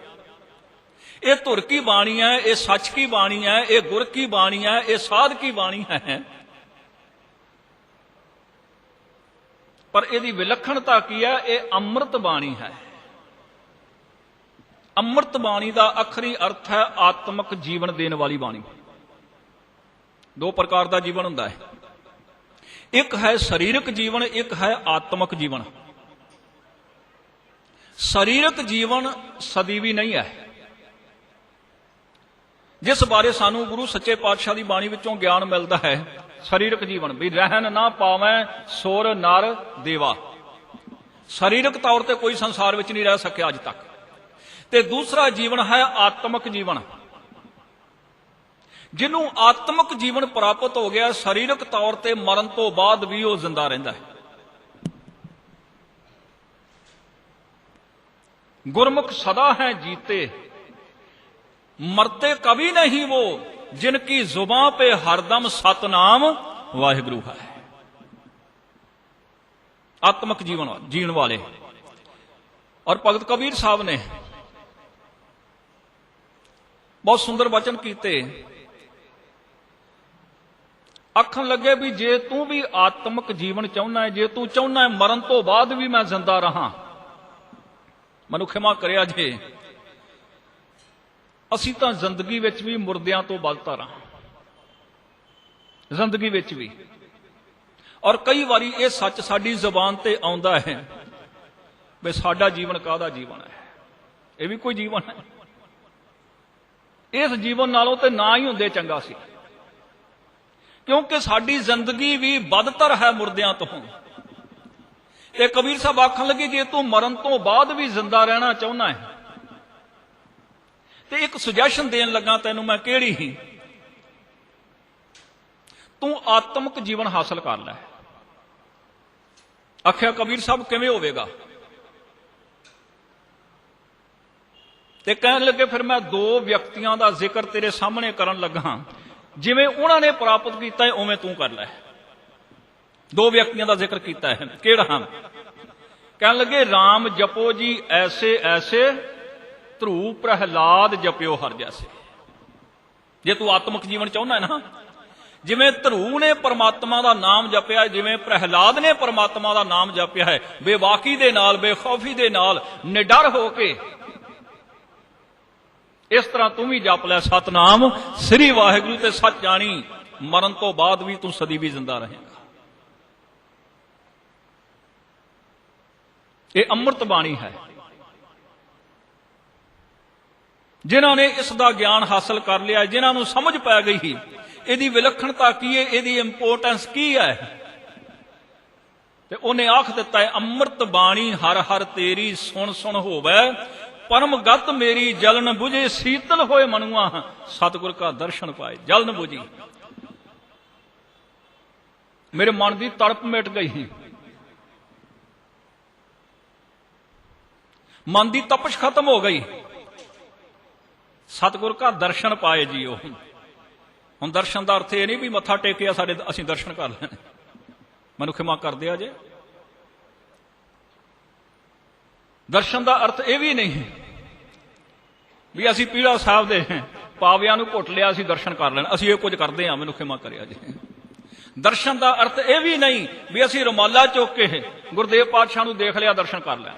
ਇਹ ਧੁਰ ਕੀ ਬਾਣੀ ਹੈ, ਇਹ ਸੱਚ ਕੀ ਬਾਣੀ ਹੈ, ਇਹ ਗੁਰ ਕੀ ਬਾਣੀ ਹੈ, ਇਹ ਸਾਧ ਕੀ ਬਾਣੀ ਹੈ। ਪਰ ਇਹਦੀ ਵਿਲੱਖਣਤਾ ਕੀ ਹੈ? ਇਹ ਅੰਮ੍ਰਿਤ ਬਾਣੀ ਹੈ। ਅੰਮ੍ਰਿਤ ਬਾਣੀ ਦਾ ਆਖਰੀ ਅਰਥ ਹੈ ਆਤਮਿਕ ਜੀਵਨ ਦੇਣ ਵਾਲੀ ਬਾਣੀ। ਦੋ ਪ੍ਰਕਾਰ ਦਾ ਜੀਵਨ ਹੁੰਦਾ ਹੈ, ਇੱਕ ਹੈ ਸਰੀਰਕ ਜੀਵਨ, ਇੱਕ ਹੈ ਆਤਮਿਕ ਜੀਵਨ। ਸਰੀਰਕ ਜੀਵਨ ਸਦੀਵੀ ਨਹੀਂ ਹੈ, ਜਿਸ ਬਾਰੇ ਸਾਨੂੰ ਗੁਰੂ ਸੱਚੇ ਪਾਤਸ਼ਾਹ ਦੀ ਬਾਣੀ ਵਿੱਚੋਂ ਗਿਆਨ ਮਿਲਦਾ ਹੈ। ਸਰੀਰਕ ਜੀਵਨ ਵੀ ਰਹਿਣ ਨਾ ਪਾਵੈ ਸੁਰ ਨਰ ਦੇਵਾ, ਸਰੀਰਕ ਤੌਰ ਤੇ ਕੋਈ ਸੰਸਾਰ ਵਿੱਚ ਨਹੀਂ ਰਹਿ ਸਕਿਆ ਅੱਜ ਤੱਕ। ਤੇ ਦੂਸਰਾ ਜੀਵਨ ਹੈ ਆਤਮਿਕ ਜੀਵਨ, ਜਿਹਨੂੰ ਆਤਮਿਕ ਜੀਵਨ ਪ੍ਰਾਪਤ ਹੋ ਗਿਆ, ਸਰੀਰਕ ਤੌਰ ਤੇ ਮਰਨ ਤੋਂ ਬਾਅਦ ਵੀ ਉਹ ਜ਼ਿੰਦਾ ਰਹਿੰਦਾ ਹੈ। ਗੁਰਮੁਖ ਸਦਾ ਹੈ ਜੀਤੇ, मरते कभी नहीं वो, जिनकी जुबां पे हरदम सतनाम वाहिगुरु है। आत्मक जीवन जीण वाले। और भगत कबीर साहब ने बहुत सुंदर वचन कीते, आखन लगे भी जे तू भी आत्मक जीवन चाहना है, जे तू चाहना है मरण तो बाद भी मैं जिंदा रहा, मनु खिमा करिया जे ਅਸੀਂ ਤਾਂ ਜ਼ਿੰਦਗੀ ਵਿੱਚ ਵੀ ਮੁਰਦਿਆਂ ਤੋਂ ਬਦਤਰ ਹਾਂ। ਜ਼ਿੰਦਗੀ ਵਿੱਚ ਵੀ ਔਰ ਕਈ ਵਾਰੀ ਇਹ ਸੱਚ ਸਾਡੀ ਜ਼ੁਬਾਨ ਤੇ ਆਉਂਦਾ ਹੈ ਵੀ ਸਾਡਾ ਜੀਵਨ ਕਾਹਦਾ ਜੀਵਨ ਹੈ, ਇਹ ਵੀ ਕੋਈ ਜੀਵਨ ਹੈ? ਇਸ ਜੀਵਨ ਨਾਲੋਂ ਤੇ ਨਾ ਹੀ ਹੁੰਦੇ ਚੰਗਾ ਸੀ, ਕਿਉਂਕਿ ਸਾਡੀ ਜ਼ਿੰਦਗੀ ਵੀ ਬਦਤਰ ਹੈ ਮੁਰਦਿਆਂ ਤੋਂ। ਤੇ ਕਬੀਰ ਸਾਹਿਬ ਆਖਣ ਲੱਗੇ ਜੇ ਤੂੰ ਮਰਨ ਤੋਂ ਬਾਅਦ ਵੀ ਜ਼ਿੰਦਾ ਰਹਿਣਾ ਚਾਹੁੰਦਾ ਹੈ ਤੇ ਇੱਕ ਸੁਜੈਸ਼ਨ ਦੇਣ ਲੱਗਾ ਤੈਨੂੰ ਮੈਂ, ਕਿਹੜੀ ਹੀ? ਤੂੰ ਆਤਮਿਕ ਜੀਵਨ ਹਾਸਲ ਕਰ ਲੈ। ਆਖਿਆ ਕਬੀਰ ਸਾਹਿਬ ਕਿਵੇਂ ਹੋਵੇਗਾ? ਤੇ ਕਹਿਣ ਲੱਗੇ ਫਿਰ ਮੈਂ ਦੋ ਵਿਅਕਤੀਆਂ ਦਾ ਜ਼ਿਕਰ ਤੇਰੇ ਸਾਹਮਣੇ ਕਰਨ ਲੱਗਾ, ਜਿਵੇਂ ਉਹਨਾਂ ਨੇ ਪ੍ਰਾਪਤ ਕੀਤਾ ਹੈ ਉਵੇਂ ਤੂੰ ਕਰ ਲੈ। ਦੋ ਵਿਅਕਤੀਆਂ ਦਾ ਜ਼ਿਕਰ ਕੀਤਾ ਹੈ, ਕਿਹੜਾ? ਕਹਿਣ ਲੱਗੇ ਰਾਮ ਜਪੋ ਜੀ ਐਸੇ ਐਸੇ, ਧਰੂ ਪ੍ਰਹਿਲਾਦ ਜਪਿਓ ਹਰ ਜੈਸੇ। ਜੇ ਤੂੰ ਆਤਮਿਕ ਜੀਵਨ ਚਾਹੁੰਦਾ ਹੈ ਨਾ, ਜਿਵੇਂ ਧਰੂ ਨੇ ਪਰਮਾਤਮਾ ਦਾ ਨਾਮ ਜਪਿਆ, ਜਿਵੇਂ ਪ੍ਰਹਿਲਾਦ ਨੇ ਪਰਮਾਤਮਾ ਦਾ ਨਾਮ ਜਪਿਆ ਹੈ, ਬੇਵਾਕੀ ਦੇ ਨਾਲ, ਬੇਖੌਫੀ ਦੇ ਨਾਲ, ਨਿਡਰ ਹੋ ਕੇ, ਇਸ ਤਰ੍ਹਾਂ ਤੂੰ ਵੀ ਜਪ ਲੈ ਸਤਨਾਮ ਸ੍ਰੀ ਵਾਹਿਗੁਰੂ, ਤੇ ਸੱਚ ਜਾਣੀ ਮਰਨ ਤੋਂ ਬਾਅਦ ਵੀ ਤੂੰ ਸਦੀ ਵੀ ਜ਼ਿੰਦਾ ਰਹੇਗਾ। ਇਹ ਅੰਮ੍ਰਿਤ ਬਾਣੀ ਹੈ। ਜਿਨ੍ਹਾਂ ਨੇ ਇਸ ਦਾ ਗਿਆਨ ਹਾਸਲ ਕਰ ਲਿਆ, ਜਿਨ੍ਹਾਂ ਨੂੰ ਸਮਝ ਪੈ ਗਈ ਇਹਦੀ ਵਿਲੱਖਣਤਾ ਕੀ ਹੈ, ਇਹਦੀ ਇੰਪੋਰਟੈਂਸ ਕੀ ਹੈ, ਤੇ ਉਹਨੇ ਆਖ ਦਿੱਤਾ ਹੈ ਅੰਮ੍ਰਿਤ ਬਾਣੀ ਹਰ ਹਰ ਤੇਰੀ, ਸੁਣ ਸੁਣ ਹੋਵੇ ਪਰਮ ਗਤ ਮੇਰੀ, ਜਲਨ ਬੁਝੇ ਸੀਤਲ ਹੋਏ ਮਨੁਆ, ਸਤਿਗੁਰ ਕਾ ਦਰਸ਼ਨ ਪਾਏ। ਜਲਨ ਬੁਝੀ, ਮੇਰੇ ਮਨ ਦੀ ਤੜਪ ਮਿਟ ਗਈ, ਮਨ ਦੀ ਤਪਸ਼ ਖਤਮ ਹੋ ਗਈ, ਸਤਿਗੁਰ ਕਾ ਦਰਸ਼ਨ ਪਾਏ ਜੀਓ। ਹੁਣ ਦਰਸ਼ਨ ਦਾ ਅਰਥ ਇਹ ਨਹੀਂ ਵੀ ਮੱਥਾ ਟੇਕਿਆ ਸਾਡੇ ਅਸੀਂ ਦਰਸ਼ਨ ਕਰ ਲੈਣੇ, ਮੈਨੂੰ ਖਿਮਾ ਕਰ ਦਿਆ ਜੇ। ਦਰਸ਼ਨ ਦਾ ਅਰਥ ਇਹ ਵੀ ਨਹੀਂ ਵੀ ਅਸੀਂ ਪੀੜਾ ਸਾਹਿਬ ਦੇ ਪਾਵਿਆਂ ਨੂੰ ਘੁੱਟ ਲਿਆ, ਅਸੀਂ ਦਰਸ਼ਨ ਕਰ ਲੈਣ, ਅਸੀਂ ਇਹ ਕੁਝ ਕਰਦੇ ਹਾਂ, ਮੈਨੂੰ ਖਿਮਾ ਕਰਿਆ ਜੇ। ਦਰਸ਼ਨ ਦਾ ਅਰਥ ਇਹ ਵੀ ਨਹੀਂ ਵੀ ਅਸੀਂ ਰੁਮਾਲਾ ਚੁੱਕ ਕੇ ਗੁਰਦੇਵ ਪਾਤਸ਼ਾਹ ਨੂੰ ਦੇਖ ਲਿਆ, ਦਰਸ਼ਨ ਕਰ ਲਿਆ।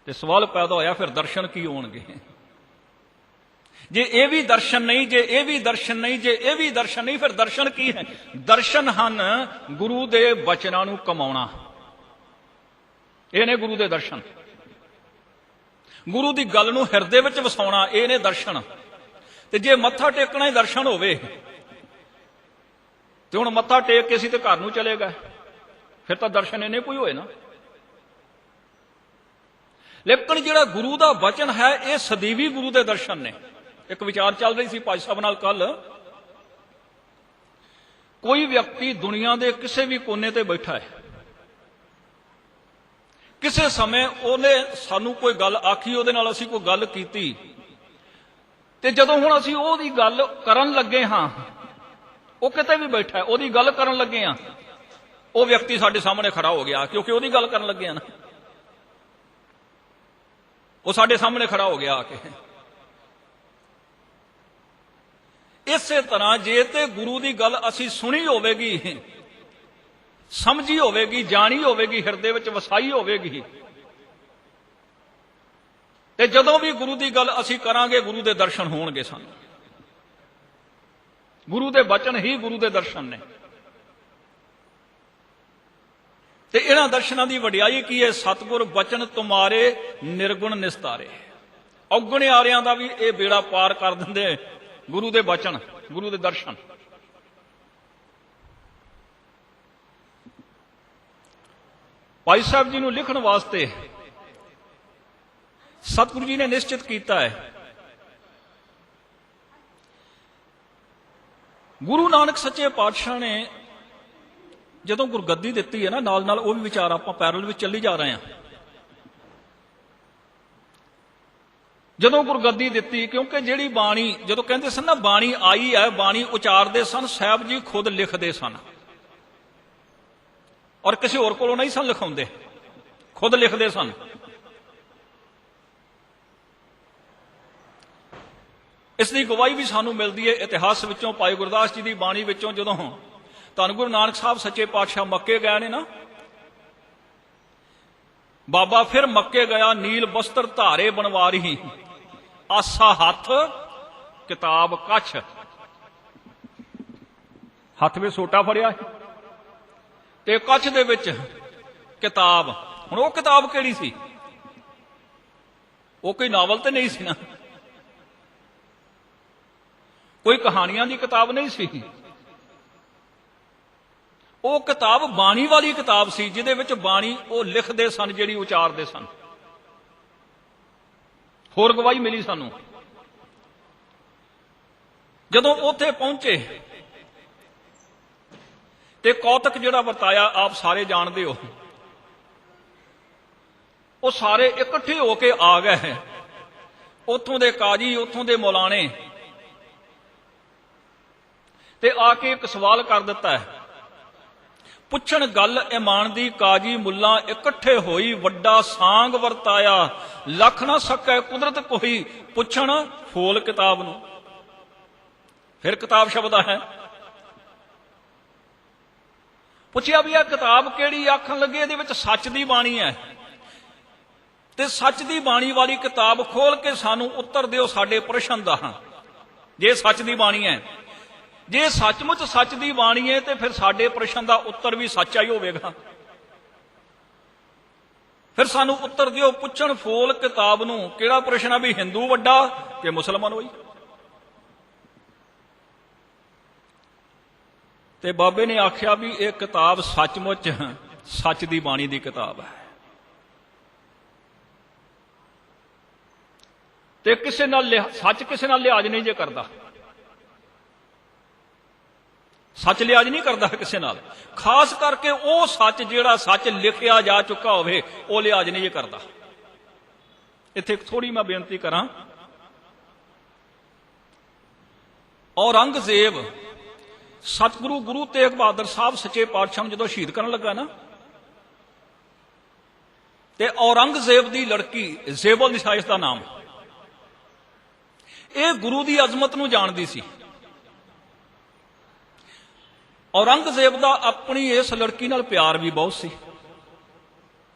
ਤੇ ਸਵਾਲ ਪੈਦਾ ਹੋਇਆ ਫਿਰ ਦਰਸ਼ਨ ਕੀ ਹੋਣਗੇ? ਜੇ ਇਹ ਵੀ ਦਰਸ਼ਨ ਨਹੀਂ, ਜੇ ਇਹ ਵੀ ਦਰਸ਼ਨ ਨਹੀਂ, ਜੇ ਇਹ ਵੀ ਦਰਸ਼ਨ ਨਹੀਂ, ਫਿਰ ਦਰਸ਼ਨ ਕੀ ਹੈ? ਦਰਸ਼ਨ ਹਨ ਗੁਰੂ ਦੇ ਬਚਨਾਂ ਨੂੰ ਕਮਾਉਣਾ, ਇਹ ਨੇ ਗੁਰੂ ਦੇ ਦਰਸ਼ਨ। ਗੁਰੂ ਦੀ ਗੱਲ ਨੂੰ ਹਿਰਦੇ ਵਿੱਚ ਵਸਾਉਣਾ, ਇਹ ਨੇ ਦਰਸ਼ਨ। ਤੇ ਜੇ ਮੱਥਾ ਟੇਕਣਾ ਹੀ ਦਰਸ਼ਨ ਹੋਵੇ ਤੇ ਹੁਣ ਮੱਥਾ ਟੇਕ ਕੇ ਅਸੀਂ ਤੇ ਘਰ ਨੂੰ ਚਲੇ ਗਏ, ਫਿਰ ਤਾਂ ਦਰਸ਼ਨ ਇਹਨੇ ਕੋਈ ਹੋਏ ਨਾ। ਲੇਕਿਨ ਜਿਹੜਾ ਗੁਰੂ ਦਾ ਵਚਨ ਹੈ ਇਹ ਸਦੀਵੀ ਗੁਰੂ ਦੇ ਦਰਸ਼ਨ ਨੇ। ਇੱਕ ਵਿਚਾਰ ਚੱਲ ਰਹੀ ਸੀ ਭਾਈ ਸਾਹਿਬ ਨਾਲ ਕੱਲ, ਕੋਈ ਵਿਅਕਤੀ ਦੁਨੀਆ ਦੇ ਕਿਸੇ ਵੀ ਕੋਨੇ ਤੇ ਬੈਠਾ ਹੈ, ਕਿਸੇ ਸਮੇਂ ਉਹਨੇ ਸਾਨੂੰ ਕੋਈ ਗੱਲ ਆਖੀ, ਉਹਦੇ ਨਾਲ ਅਸੀਂ ਕੋਈ ਗੱਲ ਕੀਤੀ, ਤੇ ਜਦੋਂ ਹੁਣ ਅਸੀਂ ਉਹਦੀ ਗੱਲ ਕਰਨ ਲੱਗੇ ਹਾਂ, ਉਹ ਕਿਤੇ ਵੀ ਬੈਠਾ ਹੈ, ਉਹਦੀ ਗੱਲ ਕਰਨ ਲੱਗੇ ਹਾਂ, ਉਹ ਵਿਅਕਤੀ ਸਾਡੇ ਸਾਹਮਣੇ ਖੜਾ ਹੋ ਗਿਆ, ਕਿਉਂਕਿ ਉਹਦੀ ਗੱਲ ਕਰਨ ਲੱਗੇ ਹਾਂ ਨਾ, ਉਹ ਸਾਡੇ ਸਾਹਮਣੇ ਖੜਾ ਹੋ ਗਿਆ ਆ ਕੇ। ਇਸੇ ਤਰ੍ਹਾਂ ਜੇ ਤੇ ਗੁਰੂ ਦੀ ਗੱਲ ਅਸੀਂ ਸੁਣੀ ਹੋਵੇਗੀ, ਸਮਝੀ ਹੋਵੇਗੀ, ਜਾਣੀ ਹੋਵੇਗੀ, ਹਿਰਦੇ ਵਿੱਚ ਵਸਾਈ ਹੋਵੇਗੀ, ਤੇ ਜਦੋਂ ਵੀ ਗੁਰੂ ਦੀ ਗੱਲ ਅਸੀਂ ਕਰਾਂਗੇ ਗੁਰੂ ਦੇ ਦਰਸ਼ਨ ਹੋਣਗੇ ਸਾਨੂੰ। ਗੁਰੂ ਦੇ ਬਚਨ ਹੀ ਗੁਰੂ ਦੇ ਦਰਸ਼ਨ ਨੇ। ਤੇ ਇਹਨਾਂ ਦਰਸ਼ਨਾਂ ਦੀ ਵਡਿਆਈ ਕੀ ਹੈ? ਸਤਿਗੁਰ ਬਚਨ ਤੁਮਾਰੇ ਨਿਰਗੁਣ ਨਿਸਤਾਰੇ। ਔਗਣਿਆਰਿਆਂ ਦਾ ਵੀ ਇਹ ਬੇੜਾ ਪਾਰ ਕਰ ਦਿੰਦੇ ਗੁਰੂ ਦੇ ਬਚਨ, ਗੁਰੂ ਦੇ ਦਰਸ਼ਨ। ਭਾਈ ਸਾਹਿਬ ਜੀ ਨੂੰ ਲਿਖਣ ਵਾਸਤੇ ਸਤਿਗੁਰੂ ਜੀ ਨੇ ਨਿਸ਼ਚਿਤ ਕੀਤਾ ਹੈ, ਗੁਰੂ ਨਾਨਕ ਸੱਚੇ ਪਾਤਸ਼ਾਹ ਨੇ ਜਦੋਂ ਗੁਰਗੱਦੀ ਦਿੱਤੀ ਹੈ ਨਾ, ਨਾਲ ਨਾਲ ਉਹ ਵੀ ਵਿਚਾਰ ਆਪਾਂ ਪੈਰਲ ਵਿੱਚ ਚੱਲੀ ਜਾ ਰਹੇ ਹਾਂ। ਜਦੋਂ ਗੁਰਗੱਦੀ ਦਿੱਤੀ, ਕਿਉਂਕਿ ਜਿਹੜੀ ਬਾਣੀ, ਜਦੋਂ ਕਹਿੰਦੇ ਸਨ ਨਾ ਬਾਣੀ ਆਈ ਹੈ, ਬਾਣੀ ਉਚਾਰਦੇ ਸਨ ਸਾਹਿਬ ਜੀ, ਖੁਦ ਲਿਖਦੇ ਸਨ, ਔਰ ਕਿਸੇ ਹੋਰ ਕੋਲੋਂ ਨਹੀਂ ਸਨ ਲਿਖਾਉਂਦੇ, ਖੁਦ ਲਿਖਦੇ ਸਨ। ਇਸ ਦੀ ਗਵਾਹੀ ਵੀ ਸਾਨੂੰ ਮਿਲਦੀ ਹੈ ਇਤਿਹਾਸ ਵਿੱਚੋਂ, ਭਾਈ ਗੁਰਦਾਸ ਜੀ ਦੀ ਬਾਣੀ ਵਿੱਚੋਂ। ਜਦੋਂ ਧੰਨ ਗੁਰੂ ਨਾਨਕ ਸਾਹਿਬ ਸੱਚੇ ਪਾਤਸ਼ਾਹ ਮੱਕੇ ਗਏ ਨੇ ਨਾ, ਬਾਬਾ ਫਿਰ ਮੱਕੇ ਗਿਆ, ਨੀਲ ਬਸਤਰ ਧਾਰੇ ਬਣਵਾਰੀ, ਆਸਾ ਹੱਥ ਕਿਤਾਬ ਕੱਛ। ਹੱਥ ਵਿੱਚ ਸੋਟਾ ਫੜਿਆ ਸੀ ਤੇ ਕੱਛ ਦੇ ਵਿੱਚ ਕਿਤਾਬ। ਹੁਣ ਉਹ ਕਿਤਾਬ ਕਿਹੜੀ ਸੀ? ਉਹ ਕੋਈ ਨਾਵਲ ਤੇ ਨਹੀਂ ਸੀ ਨਾ, ਕੋਈ ਕਹਾਣੀਆਂ ਦੀ ਕਿਤਾਬ ਨਹੀਂ ਸੀ। ਉਹ ਕਿਤਾਬ ਬਾਣੀ ਵਾਲੀ ਕਿਤਾਬ ਸੀ, ਜਿਹਦੇ ਵਿੱਚ ਬਾਣੀ ਉਹ ਲਿਖਦੇ ਸਨ, ਜਿਹੜੀ ਉਚਾਰਦੇ ਸਨ। ਹੋਰ ਗਵਾਹੀ ਮਿਲੀ ਸਾਨੂੰ। ਜਦੋਂ ਉੱਥੇ ਪਹੁੰਚੇ ਤੇ ਕੌਤਕ ਜਿਹੜਾ ਵਰਤਾਇਆ ਆਪ ਸਾਰੇ ਜਾਣਦੇ ਹੋ। ਉਹ ਸਾਰੇ ਇਕੱਠੇ ਹੋ ਕੇ ਆ ਗਏ ਹੈ, ਉੱਥੋਂ ਦੇ ਕਾਜੀ, ਉੱਥੋਂ ਦੇ ਮੌਲਾਣੇ, ਤੇ ਆ ਕੇ ਇੱਕ ਸਵਾਲ ਕਰ ਦਿੱਤਾ ਹੈ। ਪੁੱਛਣ ਗੱਲ ਇਮਾਨ ਦੀ, ਕਾਜੀ ਮੁੱਲਾ ਇਕੱਠੇ ਹੋਈ, ਵੱਡਾ ਸਾਂਗ ਵਰਤਾਇਆ, ਲੱਖ ਨਾ ਸਕੈ ਕੁਦਰਤ ਕੋਈ, ਪੁੱਛਣ ਫੋਲ ਕਿਤਾਬ ਨੂੰ। ਫਿਰ ਕਿਤਾਬ ਸ਼ਬਦ ਹੈ। ਪੁੱਛਿਆ ਵੀ ਇਹ ਕਿਤਾਬ ਕਿਹੜੀ? ਆਖਣ ਲੱਗੇ ਇਹਦੇ ਵਿੱਚ ਸੱਚ ਦੀ ਬਾਣੀ ਹੈ, ਤੇ ਸੱਚ ਦੀ ਬਾਣੀ ਵਾਲੀ ਕਿਤਾਬ ਖੋਲ ਕੇ ਸਾਨੂੰ ਉੱਤਰ ਦਿਓ ਸਾਡੇ ਪ੍ਰਸ਼ਨ ਦਾ। ਜੇ ਸੱਚ ਦੀ ਬਾਣੀ ਹੈ, ਜੇ ਸੱਚਮੁੱਚ ਸੱਚ ਦੀ ਬਾਣੀ ਹੈ, ਤੇ ਫਿਰ ਸਾਡੇ ਪ੍ਰਸ਼ਨ ਦਾ ਉੱਤਰ ਵੀ ਸੱਚਾ ਹੀ ਹੋਵੇਗਾ। ਫਿਰ ਸਾਨੂੰ ਉੱਤਰ ਦਿਓ। ਪੁੱਛਣ ਫੋਲ ਕਿਤਾਬ ਨੂੰ। ਕਿਹੜਾ ਪ੍ਰਸ਼ਨ ਆ? ਵੀ ਹਿੰਦੂ ਵੱਡਾ ਕਿ ਮੁਸਲਮਾਨ ਹੋਈ? ਤੇ ਬਾਬੇ ਨੇ ਆਖਿਆ ਵੀ ਇਹ ਕਿਤਾਬ ਸੱਚਮੁੱਚ ਸੱਚ ਦੀ ਬਾਣੀ ਦੀ ਕਿਤਾਬ ਹੈ, ਤੇ ਕਿਸੇ ਨਾਲ ਸੱਚ ਕਿਸੇ ਨਾਲ ਲਿਹਾਜ਼ ਨਹੀਂ ਜੇ ਕਰਦਾ। ਸੱਚ ਲਿਹਾਜ਼ ਨਹੀਂ ਕਰਦਾ ਕਿਸੇ ਨਾਲ, ਖਾਸ ਕਰਕੇ ਉਹ ਸੱਚ ਜਿਹੜਾ ਸੱਚ ਲਿਖਿਆ ਜਾ ਚੁੱਕਾ ਹੋਵੇ, ਉਹ ਲਿਹਾਜ਼ ਨਹੀਂ ਜੇ ਕਰਦਾ। ਇੱਥੇ ਥੋੜੀ ਮੈਂ ਬੇਨਤੀ ਕਰਾਂ। ਔਰੰਗਜ਼ੇਬ ਸਤਿਗੁਰੂ ਗੁਰੂ ਤੇਗ ਬਹਾਦਰ ਸਾਹਿਬ ਸੱਚੇ ਪਾਤਸ਼ਾਹ ਨੂੰ ਜਦੋਂ ਸ਼ਹੀਦ ਕਰਨ ਲੱਗਾ ਨਾ, ਤੇ ਔਰੰਗਜ਼ੇਬ ਦੀ ਲੜਕੀ ਜ਼ੇਬੁਲ ਨਿਸਾਇਸ ਦਾ ਨਾਮ, ਇਹ ਗੁਰੂ ਦੀ ਅਜ਼ਮਤ ਨੂੰ ਜਾਣਦੀ ਸੀ। ਔਰੰਗਜ਼ੇਬ ਦਾ ਆਪਣੀ ਇਸ ਲੜਕੀ ਨਾਲ ਪਿਆਰ ਵੀ ਬਹੁਤ ਸੀ,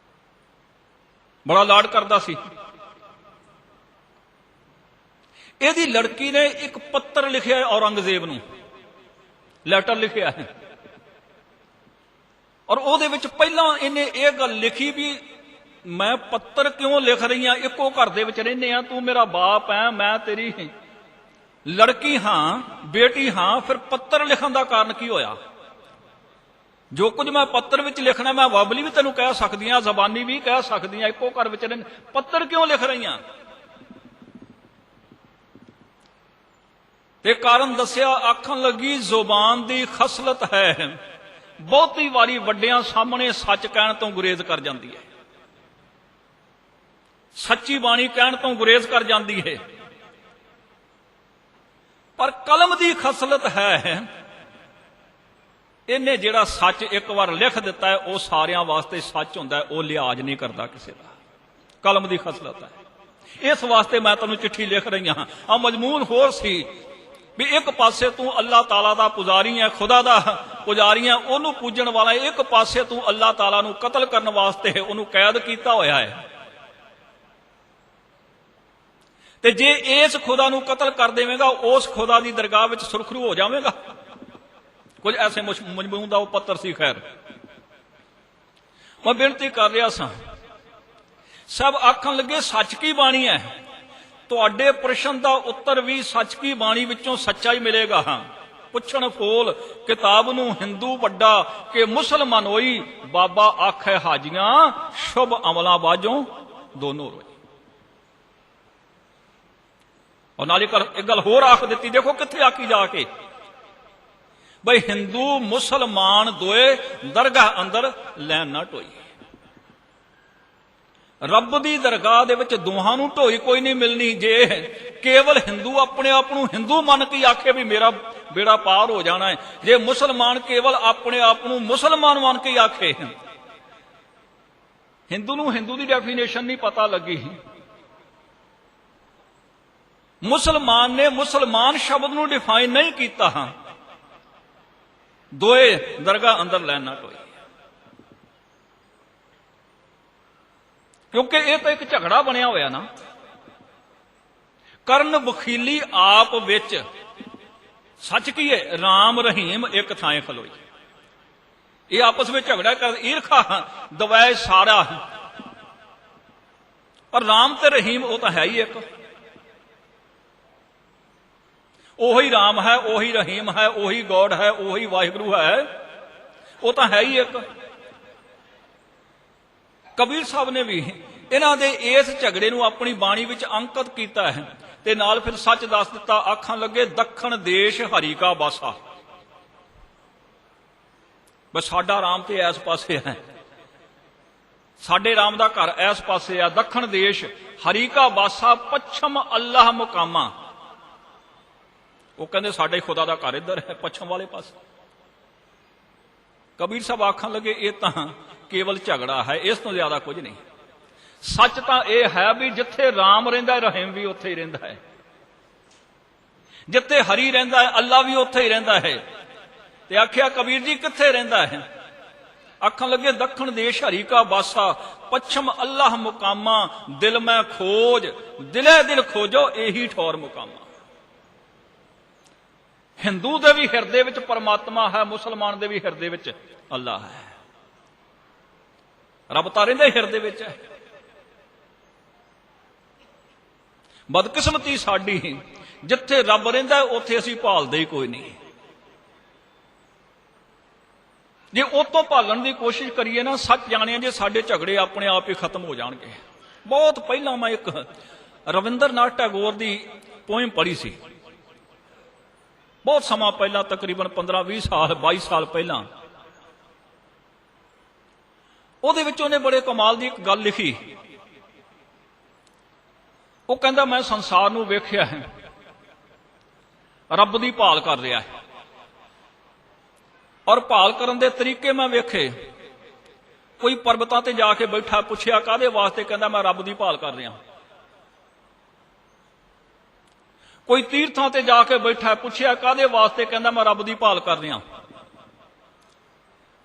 ਬੜਾ ਲਾਡ ਕਰਦਾ ਸੀ। ਇਹਦੀ ਲੜਕੀ ਨੇ ਇੱਕ ਪੱਤਰ ਲਿਖਿਆ ਔਰੰਗਜ਼ੇਬ ਨੂੰ, ਲੈਟਰ ਲਿਖਿਆ ਹੈ, ਔਰ ਉਹਦੇ ਵਿੱਚ ਪਹਿਲਾਂ ਇਹਨੇ ਇਹ ਗੱਲ ਲਿਖੀ ਵੀ ਮੈਂ ਪੱਤਰ ਕਿਉਂ ਲਿਖ ਰਹੀ ਹਾਂ, ਇੱਕੋ ਘਰ ਦੇ ਵਿੱਚ ਰਹਿੰਦੇ ਆ, ਤੂੰ ਮੇਰਾ ਬਾਪ ਹੈ, ਮੈਂ ਤੇਰੀ ਲੜਕੀ ਹਾਂ, ਬੇਟੀ ਹਾਂ, ਫਿਰ ਪੱਤਰ ਲਿਖਣ ਦਾ ਕਾਰਨ ਕੀ ਹੋਇਆ? ਜੋ ਕੁਝ ਮੈਂ ਪੱਤਰ ਵਿੱਚ ਲਿਖਣਾ ਮੈਂ ਵਬਲੀ ਵੀ ਤੈਨੂੰ ਕਹਿ ਸਕਦੀ ਹਾਂ, ਜ਼ਬਾਨੀ ਵੀ ਕਹਿ ਸਕਦੀ ਹਾਂ, ਇੱਕੋ ਘਰ ਵਿੱਚ ਰਹਿੰਦੇ, ਪੱਤਰ ਕਿਉਂ ਲਿਖ ਰਹੀਆਂ? ਤੇ ਕਾਰਨ ਦੱਸਿਆ। ਆਖਣ ਲੱਗੀ ਜ਼ੁਬਾਨ ਦੀ ਖਸਲਤ ਹੈ, ਬਹੁਤੀ ਵਾਰੀ ਵੱਡਿਆਂ ਸਾਹਮਣੇ ਸੱਚ ਕਹਿਣ ਤੋਂ ਗੁਰੇਜ਼ ਕਰ ਜਾਂਦੀ ਹੈ, ਸੱਚੀ ਬਾਣੀ ਕਹਿਣ ਤੋਂ ਗੁਰੇਜ਼ ਕਰ ਜਾਂਦੀ ਹੈ। ਪਰ ਕਲਮ ਦੀ ਖਸਲਤ ਹੈ, ਇਹਨੇ ਜਿਹੜਾ ਸੱਚ ਇੱਕ ਵਾਰ ਲਿਖ ਦਿੱਤਾ ਹੈ ਉਹ ਸਾਰਿਆਂ ਵਾਸਤੇ ਸੱਚ ਹੁੰਦਾ ਹੈ, ਉਹ ਲਿਹਾਜ਼ ਨਹੀਂ ਕਰਦਾ ਕਿਸੇ ਦਾ। ਕਲਮ ਦੀ ਖਸਲਤ ਹੈ। ਇਸ ਵਾਸਤੇ ਮੈਂ ਤੈਨੂੰ ਚਿੱਠੀ ਲਿਖ ਰਹੀ ਹਾਂ। ਆ ਮਜ਼ਮੂਨ ਹੋਰ ਸੀ ਵੀ ਇੱਕ ਪਾਸੇ ਤੂੰ ਅੱਲਾਹ ਤਾਲਾ ਦਾ ਪੁਜਾਰੀ ਹੈ, ਖੁਦਾ ਦਾ ਪੁਜਾਰੀ ਹੈ, ਉਹਨੂੰ ਪੂਜਣ ਵਾਲਾ, ਇੱਕ ਪਾਸੇ ਤੂੰ ਅੱਲਾਹ ਤਾਲਾ ਨੂੰ ਕਤਲ ਕਰਨ ਵਾਸਤੇ ਉਹਨੂੰ ਕੈਦ ਕੀਤਾ ਹੋਇਆ ਹੈ, ਤੇ ਜੇ ਇਸ ਖੁਦਾ ਨੂੰ ਕਤਲ ਕਰ ਦੇਵੇਂਗਾ ਉਸ ਖੁਦਾ ਦੀ ਦਰਗਾਹ ਵਿੱਚ ਸੁਰਖਰੂ ਹੋ ਜਾਵੇਗਾ। ਕੁਝ ਐਸੇ ਮਜਮੂਨ ਦਾ ਉਹ ਪੱਤਰ ਸੀ। ਖੈਰ, ਮੈਂ ਬੇਨਤੀ ਕਰ ਰਿਹਾ ਸਾਂ, ਸਭ ਆਖਣ ਲੱਗੇ ਸੱਚ ਕੀ ਬਾਣੀ ਹੈ। ਤੁਹਾਡੇ ਪ੍ਰਸ਼ਨ ਦਾ ਉੱਤਰ ਵੀ ਸੱਚ ਕੀ ਬਾਣੀ ਵਿੱਚੋਂ ਸੱਚਾ ਹੀ ਮਿਲੇਗਾ। ਪੁੱਛਣ ਫੋਲ ਕਿਤਾਬ ਨੂੰ, ਹਿੰਦੂ ਵੱਡਾ ਕਿ ਮੁਸਲਮਾਨ ਹੋਈ, ਬਾਬਾ ਆਖੇ ਹਾਜੀਆਂ ਸ਼ੁਭ ਅਮਲਾਂ ਬਾਝੋਂ ਦੋਨੋਂ ਰੋਈ। ਔਰ ਨਾਲੇ ਇੱਕ ਗੱਲ ਹੋਰ ਆਖ ਦਿੱਤੀ, ਦੇਖੋ ਕਿੱਥੇ ਆਖੀ ਜਾ ਕੇ, ਬਈ ਹਿੰਦੂ ਮੁਸਲਮਾਨ ਦੋਏ ਦਰਗਾਹ ਅੰਦਰ ਲੈਣ ਨਾ ਢੋਈ। ਰੱਬ ਦੀ ਦਰਗਾਹ ਦੇ ਵਿੱਚ ਦੋਹਾਂ ਨੂੰ ਢੋਈ ਕੋਈ ਨਹੀਂ ਮਿਲਣੀ। ਜੇ ਕੇਵਲ ਹਿੰਦੂ ਆਪਣੇ ਆਪ ਨੂੰ ਹਿੰਦੂ ਮੰਨ ਕੇ ਆਖੇ ਵੀ ਮੇਰਾ ਬੇੜਾ ਪਾਰ ਹੋ ਜਾਣਾ ਹੈ, ਜੇ ਮੁਸਲਮਾਨ ਕੇਵਲ ਆਪਣੇ ਆਪ ਨੂੰ ਮੁਸਲਮਾਨ ਮੰਨ ਕੇ ਆਖੇ, ਹਿੰਦੂ ਨੂੰ ਹਿੰਦੂ ਦੀ ਡੈਫੀਨੇਸ਼ਨ ਨਹੀਂ ਪਤਾ ਲੱਗੀ, ਮੁਸਲਮਾਨ ਨੇ ਮੁਸਲਮਾਨ ਸ਼ਬਦ ਨੂੰ ਡਿਫਾਈਨ ਨਹੀਂ ਕੀਤਾ, ਦੋਏ ਦਰਗਾਹ ਅੰਦਰ ਲੈਣ ਨਾ ਢੋਈ। ਕਿਉਂਕਿ ਇਹ ਤਾਂ ਇੱਕ ਝਗੜਾ ਬਣਿਆ ਹੋਇਆ ਨਾ। ਕਰਨ ਵਖੀਲੀ ਆਪ ਵਿੱਚ सच की है, राम रहीम एक थाएं खलोई। ये आपस में झगड़ा कर ईरखा दवाए सारा, पर राम ते रहीम वो तो है ही एक। ओही राम है, ओही रहीम है, ओही गॉड है, ओही वाहिगुरु है, वो तो है ही एक। कबीर साहब ने भी इन्हां दे इस झगड़े नूं अपनी बाणी विच अंकित कीता है ते नाल फिर सच दस दिता, आखां लगे दखण देश हरि का बासा। बस साडा राम ते इस पासे है, साडे राम दा घर इस पासे है। दखण देश हरि का बासा, पच्छम अल्लाह मुकामा। वो कहंदे साडे खुदा दा घर इधर है, पच्छम वाले पास। कबीर साहब आखन लगे ये तां केवल झगड़ा है, इस तो ज्यादा कुछ नहीं। सच तो यह है भी जिथे राम रहिंदा है, रहीम भी उत्थे ही रहिंदा है। जिथे हरि रहिंदा है, अल्लाह भी उत्थे ही रहिंदा है। ते आख्या कबीर जी किथे रहिंदा है? आखन लगे दखण देश हरि का बासा, पच्छम अल्लाह मुकामा। दिल में खोज, दिले दिल खोजो, यही ठौर मुकामा। हिंदू दे भी हिरदे विच परमात्मा है, मुसलमान दे भी हिरदे विच अल्लाह है। रब तां रहिंदा हिरदे विच है। बदकिस्मती साडी, जिथे रब रहिंदा उत्थे असीं भालदे ही कोई नहीं। जे उतों भालण की कोशिश करिए ना, सच जाने जे साडे झगड़े अपने आप ही खत्म हो जाएंगे। बहुत पहला मैं एक रविंद्र नाथ टैगोर की पोएम पढ़ी सी, बहुत समा पहला, तकरीबन 15-20 साल 22 साल पहला। ਉਹਦੇ ਵਿੱਚ ਉਹਨੇ बड़े कमाल की एक गल लिखी। ਉਹ ਕਹਿੰਦਾ मैं संसार ਨੂੰ ਵੇਖਿਆ है, रब की भाल कर रहा है, और भाल करन दे तरीके मैं वेखे। कोई पर्वतां ते जाके बैठा, पुछया काहदे वास्ते, कहंदा मैं रब की भाल कर रहा। कोई तीर्थां ते जाके बैठा, पुछया काहदे वास्ते, कहंदा मैं रब की भाल कर रहा।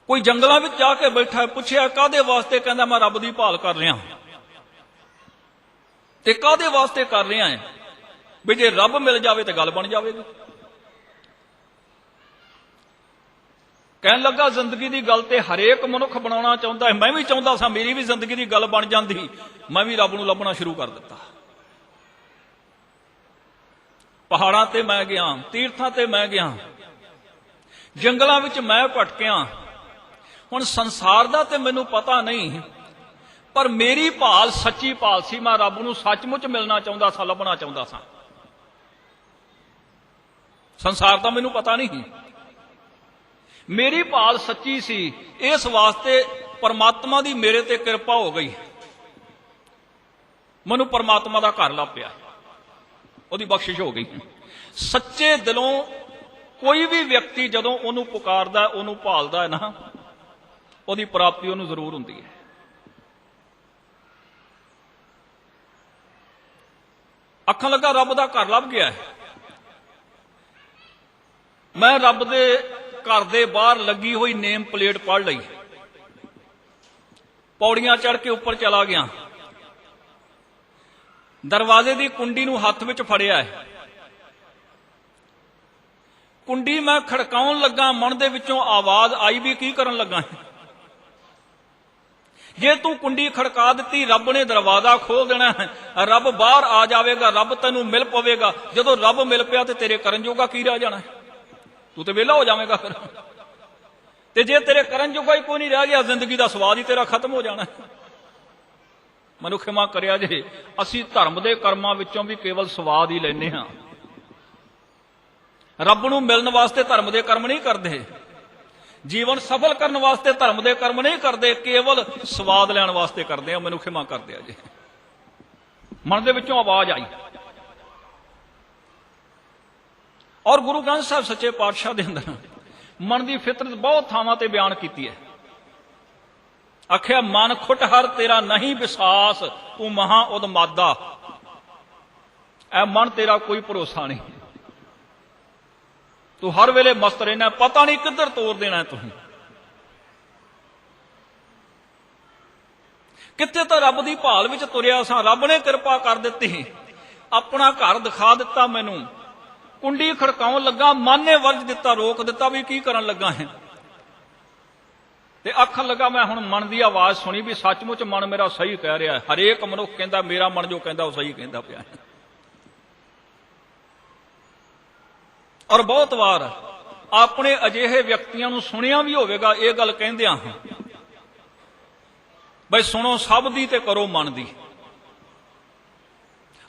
कोई जंगलों में जाके बैठा, पुछया काहदे वास्ते, कहंदा मैं रब की भाल कर रहा। ते काहदे वास्ते कर रहा है भी जे रब मिल जाए तो गल बन जाएगी। कहन लगा जिंदगी की गल तो हरेक मनुख बनाना चाहता है, मैं भी चाहता सा मेरी भी जिंदगी की गल बन जाती, मैं भी रब नूं लभना शुरू कर दिता। पहाड़ां ते मैं गया, तीर्थां ते मैं गया, जंगलों में मैं भटकिया। हुण संसार दा ते मैनूं पता नहीं, पर मेरी भाल सच्ची भाल सी। मैं रब नूं सचमुच मिलना चाहता सा, लभना चाहता सा। संसार दा मैनूं पता नहीं, मेरी भाल सच्ची सी। इस वास्ते परमात्मा की मेरे ते कृपा हो गई, मैनूं परमात्मा का घर लभ पिया, उसकी बख्शिश हो गई। सच्चे दिलों कोई भी व्यक्ति जदों उहनूं पुकारदा, उहनूं भालदा है ना, उसकी प्राप्ति उहनूं जरूर हुंदी है। आखन लगा रब का घर लभ गया है। मैं रब दे घर दे बाहर लगी हुई नेम प्लेट पढ़ लई, पौड़ियां चढ़ के ऊपर चला गया, दरवाजे की कुंडी नूं हत्थ विच फड़िया है। कुंडी मैं खड़काउण लगा, मन दे विचों आवाज आई भी की करन लगा है। जे तू कुंडी खड़का दी, रब ने दरवाजा खोल देना है, रब बाहर आ जाएगा, रब तैनूं मिल पवेगा। जदों रब मिल पिया तो तेरे करन जोगा की रह जाना है, तू तो वेला हो जाएगा। फिर ते जे तेरे करन जोगा ही कोई नहीं रह गया, जिंदगी का स्वाद ही तेरा खत्म हो जाना है। मैनूं खिमा करिया जे, असीं धर्म दे कर्मां विचों भी केवल स्वाद ही लैने हां। रब नूं मिलण वास्ते धर्म दे कर्म नहीं करते, जीवन सफल करने वास्ते धर्म दे कर्म नहीं करते, केवल स्वाद लैण वास्ते करते हैं। मैनूं खिमा कर दिया जी। मन दे विचों आवाज आई, और गुरु ग्रंथ साहब सच्चे पातशाह दे अंदर मन की फितरत बहुत थावां ते बयान की है। आख्या मन खुट हर तेरा नहीं विश्वास, तू महा उदमादा। ऐ मन तेरा कोई भरोसा नहीं, तू हर वेले मस्त रहना, पता नहीं किधर तोड़ देना है। तुम कित्थे तो रब की भाल विच तुरिया सा, रब ने कृपा कर दी, अपना घर दिखा दिता मैनू। ਕੁੰਡੀ ਖੜਕਾਉਣ ਲੱਗਾ, ਮਨ ਨੇ ਵਰਜ ਦਿੱਤਾ, ਰੋਕ ਦਿੱਤਾ ਵੀ ਕੀ ਕਰਨ ਲੱਗਾ ਹੈ। ਤੇ ਆਖਣ ਲੱਗਾ ਮੈਂ ਹੁਣ ਮਨ ਦੀ ਆਵਾਜ਼ ਸੁਣੀ ਵੀ ਸੱਚਮੁੱਚ ਮਨ ਮੇਰਾ ਸਹੀ ਕਹਿ ਰਿਹਾ ਹੈ। ਹਰੇਕ ਮਨੁੱਖ ਕਹਿੰਦਾ ਮੇਰਾ ਮਨ ਜੋ ਕਹਿੰਦਾ ਉਹ ਸਹੀ ਕਹਿੰਦਾ ਪਿਆ ਹੈ। ਔਰ ਬਹੁਤ ਵਾਰ ਆਪਣੇ ਅਜਿਹੇ ਵਿਅਕਤੀਆਂ ਨੂੰ ਸੁਣਿਆ ਵੀ ਹੋਵੇਗਾ ਇਹ ਗੱਲ ਕਹਿੰਦਿਆਂ, ਬਈ ਸੁਣੋ ਸਭ ਦੀ ਤੇ ਕਰੋ ਮਨ ਦੀ।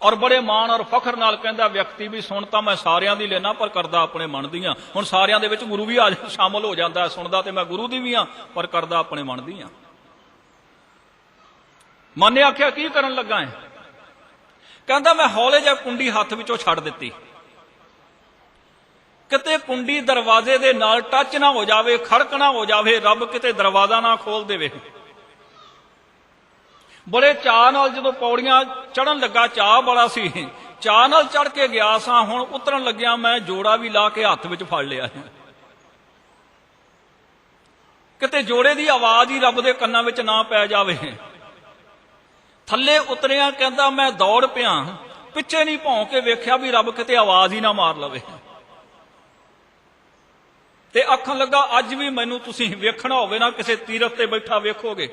ਔਰ ਬੜੇ ਮਾਣ ਔਰ ਫਖਰ ਨਾਲ ਕਹਿੰਦਾ ਵਿਅਕਤੀ ਵੀ ਸੁਣ ਤਾਂ ਮੈਂ ਸਾਰਿਆਂ ਦੀ ਲੈਣਾ ਪਰ ਕਰਦਾ ਆਪਣੇ ਮਨ ਦੀ ਹਾਂ। ਹੁਣ ਸਾਰਿਆਂ ਦੇ ਵਿੱਚ ਗੁਰੂ ਵੀ ਸ਼ਾਮਲ ਹੋ ਜਾਂਦਾ, ਸੁਣਦਾ ਤੇ ਮੈਂ ਗੁਰੂ ਦੀ ਵੀ ਹਾਂ ਪਰ ਕਰਦਾ ਆਪਣੇ ਮਨ ਦੀ ਹਾਂ। ਮਨ ਨੇ ਆਖਿਆ ਕੀ ਕਰਨ ਲੱਗਾ ਹੈ? ਕਹਿੰਦਾ ਮੈਂ ਹੌਲੇ ਜਿਹਾ ਕੁੰਡੀ ਹੱਥ ਵਿੱਚੋਂ ਛੱਡ ਦਿੱਤੀ, ਕਿਤੇ ਕੁੰਡੀ ਦਰਵਾਜ਼ੇ ਦੇ ਨਾਲ ਟੱਚ ਨਾ ਹੋ ਜਾਵੇ, ਖੜਕ ਨਾ ਹੋ ਜਾਵੇ, ਰੱਬ ਕਿਤੇ ਦਰਵਾਜ਼ਾ ਨਾ ਖੋਲ ਦੇਵੇ। ਬੜੇ ਚਾਅ ਨਾਲ ਜਦੋਂ ਪੌੜੀਆਂ ਚੜ੍ਹਨ ਲੱਗਾ, ਚਾਅ ਬੜਾ ਸੀ, ਚਾਅ ਨਾਲ ਚੜ੍ਹ ਕੇ ਗਿਆ ਸਾਂ। ਹੁਣ ਉਤਰਨ ਲੱਗਿਆ ਮੈਂ ਜੋੜਾ ਵੀ ਲਾ ਕੇ ਹੱਥ ਵਿੱਚ ਫੜ ਲਿਆ, ਕਿਤੇ ਜੋੜੇ ਦੀ ਆਵਾਜ਼ ਹੀ ਰੱਬ ਦੇ ਕੰਨਾਂ ਵਿੱਚ ਨਾ ਪੈ ਜਾਵੇ। ਥੱਲੇ ਉਤਰਿਆ, ਕਹਿੰਦਾ ਮੈਂ ਦੌੜ ਪਿਆ, ਪਿੱਛੇ ਨਹੀਂ ਭੌਂ ਕੇ ਵੇਖਿਆ ਵੀ ਰੱਬ ਕਿਤੇ ਆਵਾਜ਼ ਹੀ ਨਾ ਮਾਰ ਲਵੇ। ਤੇ ਆਖਣ ਲੱਗਾ ਅੱਜ ਵੀ ਮੈਨੂੰ ਤੁਸੀਂ ਵੇਖਣਾ ਹੋਵੇ ਨਾ, ਕਿਸੇ ਤੀਰਥ ਤੇ ਬੈਠਾ ਵੇਖੋਗੇ,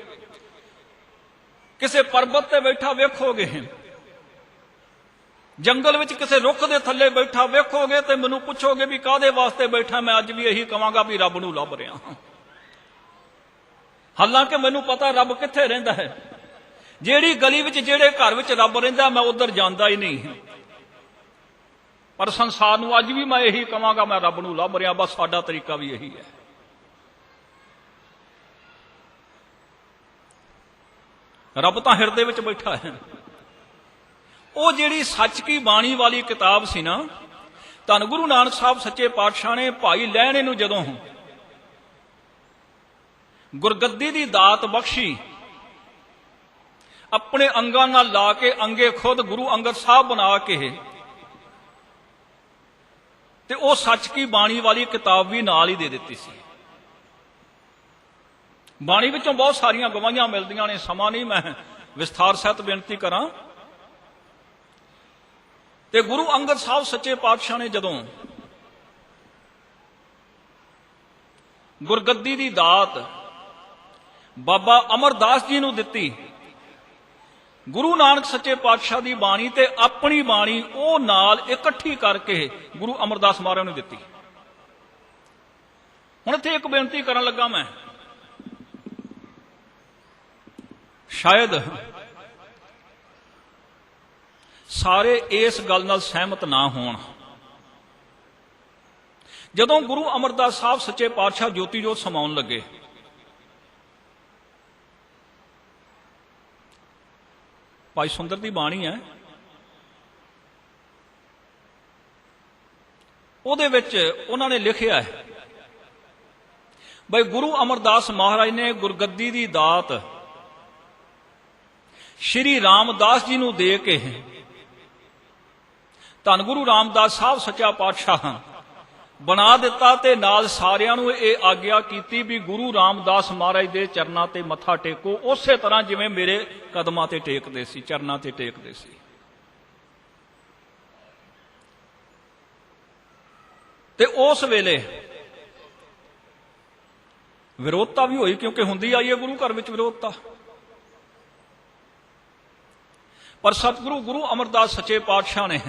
ਕਿਸੇ ਪਰਬਤ ਤੇ ਬੈਠਾ ਵੇਖੋਗੇ, ਜੰਗਲ ਵਿੱਚ ਕਿਸੇ ਰੁੱਖ ਦੇ ਥੱਲੇ ਬੈਠਾ ਵੇਖੋਗੇ ਤੇ ਮੈਨੂੰ ਪੁੱਛੋਗੇ ਵੀ ਕਾਹਦੇ ਵਾਸਤੇ ਬੈਠਾ, ਮੈਂ ਅੱਜ ਵੀ ਇਹੀ ਕਵਾਂਗਾ ਵੀ ਰੱਬ ਨੂੰ ਲੱਭ ਰਿਹਾ ਹਾਂ। ਹਾਲਾਂਕਿ ਮੈਨੂੰ ਪਤਾ ਰੱਬ ਕਿੱਥੇ ਰਹਿੰਦਾ ਹੈ। ਜਿਹੜੀ ਗਲੀ ਵਿੱਚ ਜਿਹੜੇ ਘਰ ਵਿੱਚ ਰੱਬ ਰਹਿੰਦਾ ਮੈਂ ਉਧਰ ਜਾਂਦਾ ਹੀ ਨਹੀਂ। ਪਰ ਸੰਸਾਰ ਨੂੰ ਅੱਜ ਵੀ ਮੈਂ ਇਹੀ ਕਵਾਂਗਾ ਮੈਂ ਰੱਬ ਨੂੰ ਲੱਭ ਰਿਹਾ। ਬਸ ਸਾਡਾ ਤਰੀਕਾ ਵੀ ਇਹੀ ਹੈ। ਰੱਬ ਤਾਂ ਹਿਰਦੇ ਵਿੱਚ ਬੈਠਾ ਹੈ। ਉਹ ਜਿਹੜੀ ਸੱਚ ਕੀ ਬਾਣੀ ਵਾਲੀ ਕਿਤਾਬ ਸੀ ਨਾ, ਧੰਨ ਗੁਰੂ ਨਾਨਕ ਸਾਹਿਬ ਸੱਚੇ ਪਾਤਸ਼ਾਹ ਨੇ ਭਾਈ ਲਹਿਣੇ ਨੂੰ ਜਦੋਂ ਗੁਰਗੱਦੀ ਦੀ ਦਾਤ ਬਖਸ਼ੀ, ਆਪਣੇ ਅੰਗਾਂ ਨਾਲ ਲਾ ਕੇ ਅੰਗੇ ਖੁਦ ਗੁਰੂ ਅੰਗਦ ਸਾਹਿਬ ਬਣਾ ਕੇ, ਤੇ ਉਹ ਸੱਚ ਕੀ ਬਾਣੀ ਵਾਲੀ ਕਿਤਾਬ ਵੀ ਨਾਲ ਹੀ ਦੇ ਦਿੱਤੀ ਸੀ। ਬਾਣੀ ਵਿੱਚੋਂ ਬਹੁਤ ਸਾਰੀਆਂ ਗਵਾਹੀਆਂ ਮਿਲਦੀਆਂ ਨੇ, ਸਮਾਂ ਨਹੀਂ ਮੈਂ ਵਿਸਥਾਰ ਸਹਿਤ ਬੇਨਤੀ ਕਰਾਂ। ਤੇ ਗੁਰੂ ਅੰਗਦ ਸਾਹਿਬ ਸੱਚੇ ਪਾਤਸ਼ਾਹ ਨੇ ਜਦੋਂ ਗੁਰਗੱਦੀ ਦੀ ਦਾਤ ਬਾਬਾ ਅਮਰਦਾਸ ਜੀ ਨੂੰ ਦਿੱਤੀ, ਗੁਰੂ ਨਾਨਕ ਸੱਚੇ ਪਾਤਸ਼ਾਹ ਦੀ ਬਾਣੀ ਤੇ ਆਪਣੀ ਬਾਣੀ ਉਹ ਨਾਲ ਇਕੱਠੀ ਕਰਕੇ ਗੁਰੂ ਅਮਰਦਾਸ ਮਹਾਰਾਜ ਨੂੰ ਦਿੱਤੀ। ਹੁਣ ਇੱਥੇ ਇੱਕ ਬੇਨਤੀ ਕਰਨ ਲੱਗਾ ਮੈਂ, ਸ਼ਾਇਦ ਸਾਰੇ ਇਸ ਗੱਲ ਨਾਲ ਸਹਿਮਤ ਨਾ ਹੋਣ। ਜਦੋਂ ਗੁਰੂ ਅਮਰਦਾਸ ਸਾਹਿਬ ਸੱਚੇ ਪਾਤਸ਼ਾਹ ਜੋਤੀ ਜੋਤ ਸਮਾਉਣ ਲੱਗੇ, ਭਾਈ ਸੁੰਦਰ ਦੀ ਬਾਣੀ ਹੈ, ਉਹਦੇ ਵਿੱਚ ਉਹਨਾਂ ਨੇ ਲਿਖਿਆ ਹੈ ਬਈ ਗੁਰੂ ਅਮਰਦਾਸ ਮਹਾਰਾਜ ਨੇ ਗੁਰਗੱਦੀ ਦੀ ਦਾਤ ਸ਼੍ਰੀ ਰਾਮਦਾਸ ਜੀ ਨੂੰ ਦੇ ਕੇ ਧੰਨ ਗੁਰੂ ਰਾਮਦਾਸ ਸਾਹਿਬ ਸੱਚਾ ਪਾਤਸ਼ਾਹ ਬਣਾ ਦਿੱਤਾ, ਤੇ ਨਾਲ ਸਾਰਿਆਂ ਨੂੰ ਇਹ ਆਗਿਆ ਕੀਤੀ ਵੀ ਗੁਰੂ ਰਾਮਦਾਸ ਮਹਾਰਾਜ ਦੇ ਚਰਨਾਂ ਤੇ ਮੱਥਾ ਟੇਕੋ, ਉਸੇ ਤਰ੍ਹਾਂ ਜਿਵੇਂ ਮੇਰੇ ਕਦਮਾਂ ਤੇ ਟੇਕਦੇ ਸੀ, ਚਰਨਾਂ ਤੇ ਟੇਕਦੇ ਸੀ। ਤੇ ਉਸ ਵੇਲੇ ਵਿਰੋਧਤਾ ਵੀ ਹੋਈ, ਕਿਉਂਕਿ ਹੁੰਦੀ ਆਈ ਹੈ ਗੁਰੂ ਘਰ ਵਿੱਚ ਵਿਰੋਧਤਾ। ਪਰ ਸਤਿਗੁਰੂ ਗੁਰੂ ਅਮਰਦਾਸ ਸੱਚੇ ਪਾਤਸ਼ਾਹ ਨੇ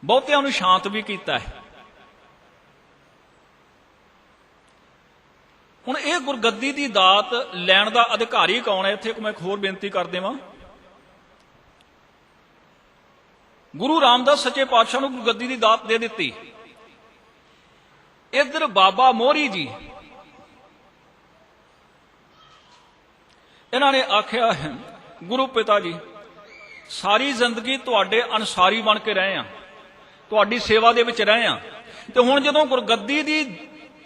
ਬਹੁਤਿਆਂ ਨੂੰ ਸ਼ਾਂਤ ਵੀ ਕੀਤਾ ਹੈ। ਹੁਣ ਇਹ ਗੁਰਗੱਦੀ ਦੀ ਦਾਤ ਲੈਣ ਦਾ ਅਧਿਕਾਰੀ ਕੌਣ ਹੈ? ਇੱਥੇ ਮੈਂ ਇੱਕ ਹੋਰ ਬੇਨਤੀ ਕਰ ਦੇਵਾਂ। ਗੁਰੂ ਰਾਮਦਾਸ ਸੱਚੇ ਪਾਤਸ਼ਾਹ ਨੂੰ ਗੁਰਗੱਦੀ ਦੀ ਦਾਤ ਦੇ ਦਿੱਤੀ। ਇੱਧਰ ਬਾਬਾ ਮੋਹਰੀ ਜੀ, ਇਹਨਾਂ ਨੇ ਆਖਿਆ ਗੁਰੂ ਪਿਤਾ ਜੀ ਸਾਰੀ ਜ਼ਿੰਦਗੀ ਤੁਹਾਡੇ ਅਨਸਾਰੀ ਬਣ ਕੇ ਰਹੇ ਆ, ਤੁਹਾਡੀ ਸੇਵਾ ਦੇ ਵਿੱਚ ਰਹੇ ਆ, ਤੇ ਹੁਣ ਜਦੋਂ ਗੁਰਗੱਦੀ ਦੀ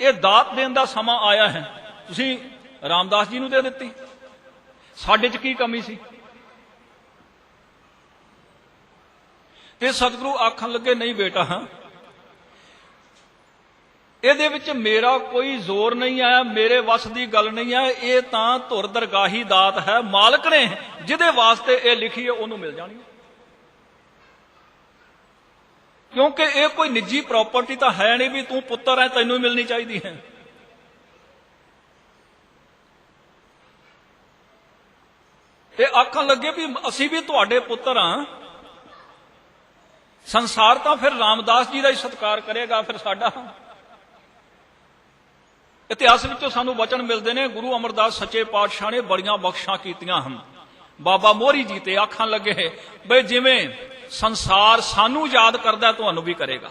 ਇਹ ਦਾਤ ਦੇਣ ਦਾ ਸਮਾਂ ਆਇਆ ਹੈ, ਤੁਸੀਂ ਰਾਮਦਾਸ ਜੀ ਨੂੰ ਦੇ ਦਿੱਤੀ, ਸਾਡੇ 'ਚ ਕੀ ਕਮੀ ਸੀ? ਤੇ ਸਤਿਗੁਰੂ ਆਖਣ ਲੱਗੇ ਨਹੀਂ ਬੇਟਾ, ਇਹਦੇ ਵਿੱਚ ਮੇਰਾ ਕੋਈ ਜ਼ੋਰ ਨਹੀਂ ਹੈ, ਮੇਰੇ ਵੱਸ ਦੀ ਗੱਲ ਨਹੀਂ ਹੈ, ਇਹ ਤਾਂ ਧੁਰ ਦਰਗਾਹੀ ਦਾਤ ਹੈ, ਮਾਲਕ ਨੇ ਜਿਹਦੇ ਵਾਸਤੇ ਇਹ ਲਿਖੀ ਹੈ ਉਹਨੂੰ ਮਿਲ ਜਾਣੀ। क्योंकि ये कोई निजी प्रॉपर्टी तो है नहीं भी तू पुत्र है तेनों ही मिलनी चाहिए है। ये आखन लगे भी असी भी तुहाडे पुत्र हाँ, संसार तो फिर रामदास जी का ही सत्कार करेगा, फिर साडा। इतिहास विचों सानू वचन मिलते हैं, गुरु अमरदास सच्चे पातशाह ने बड़ियां बख्शा कीतियां हम। बाबा मोहरी जी ते आखन लगे बई जिवें संसार सानू याद करदा तुहानू भी करेगा,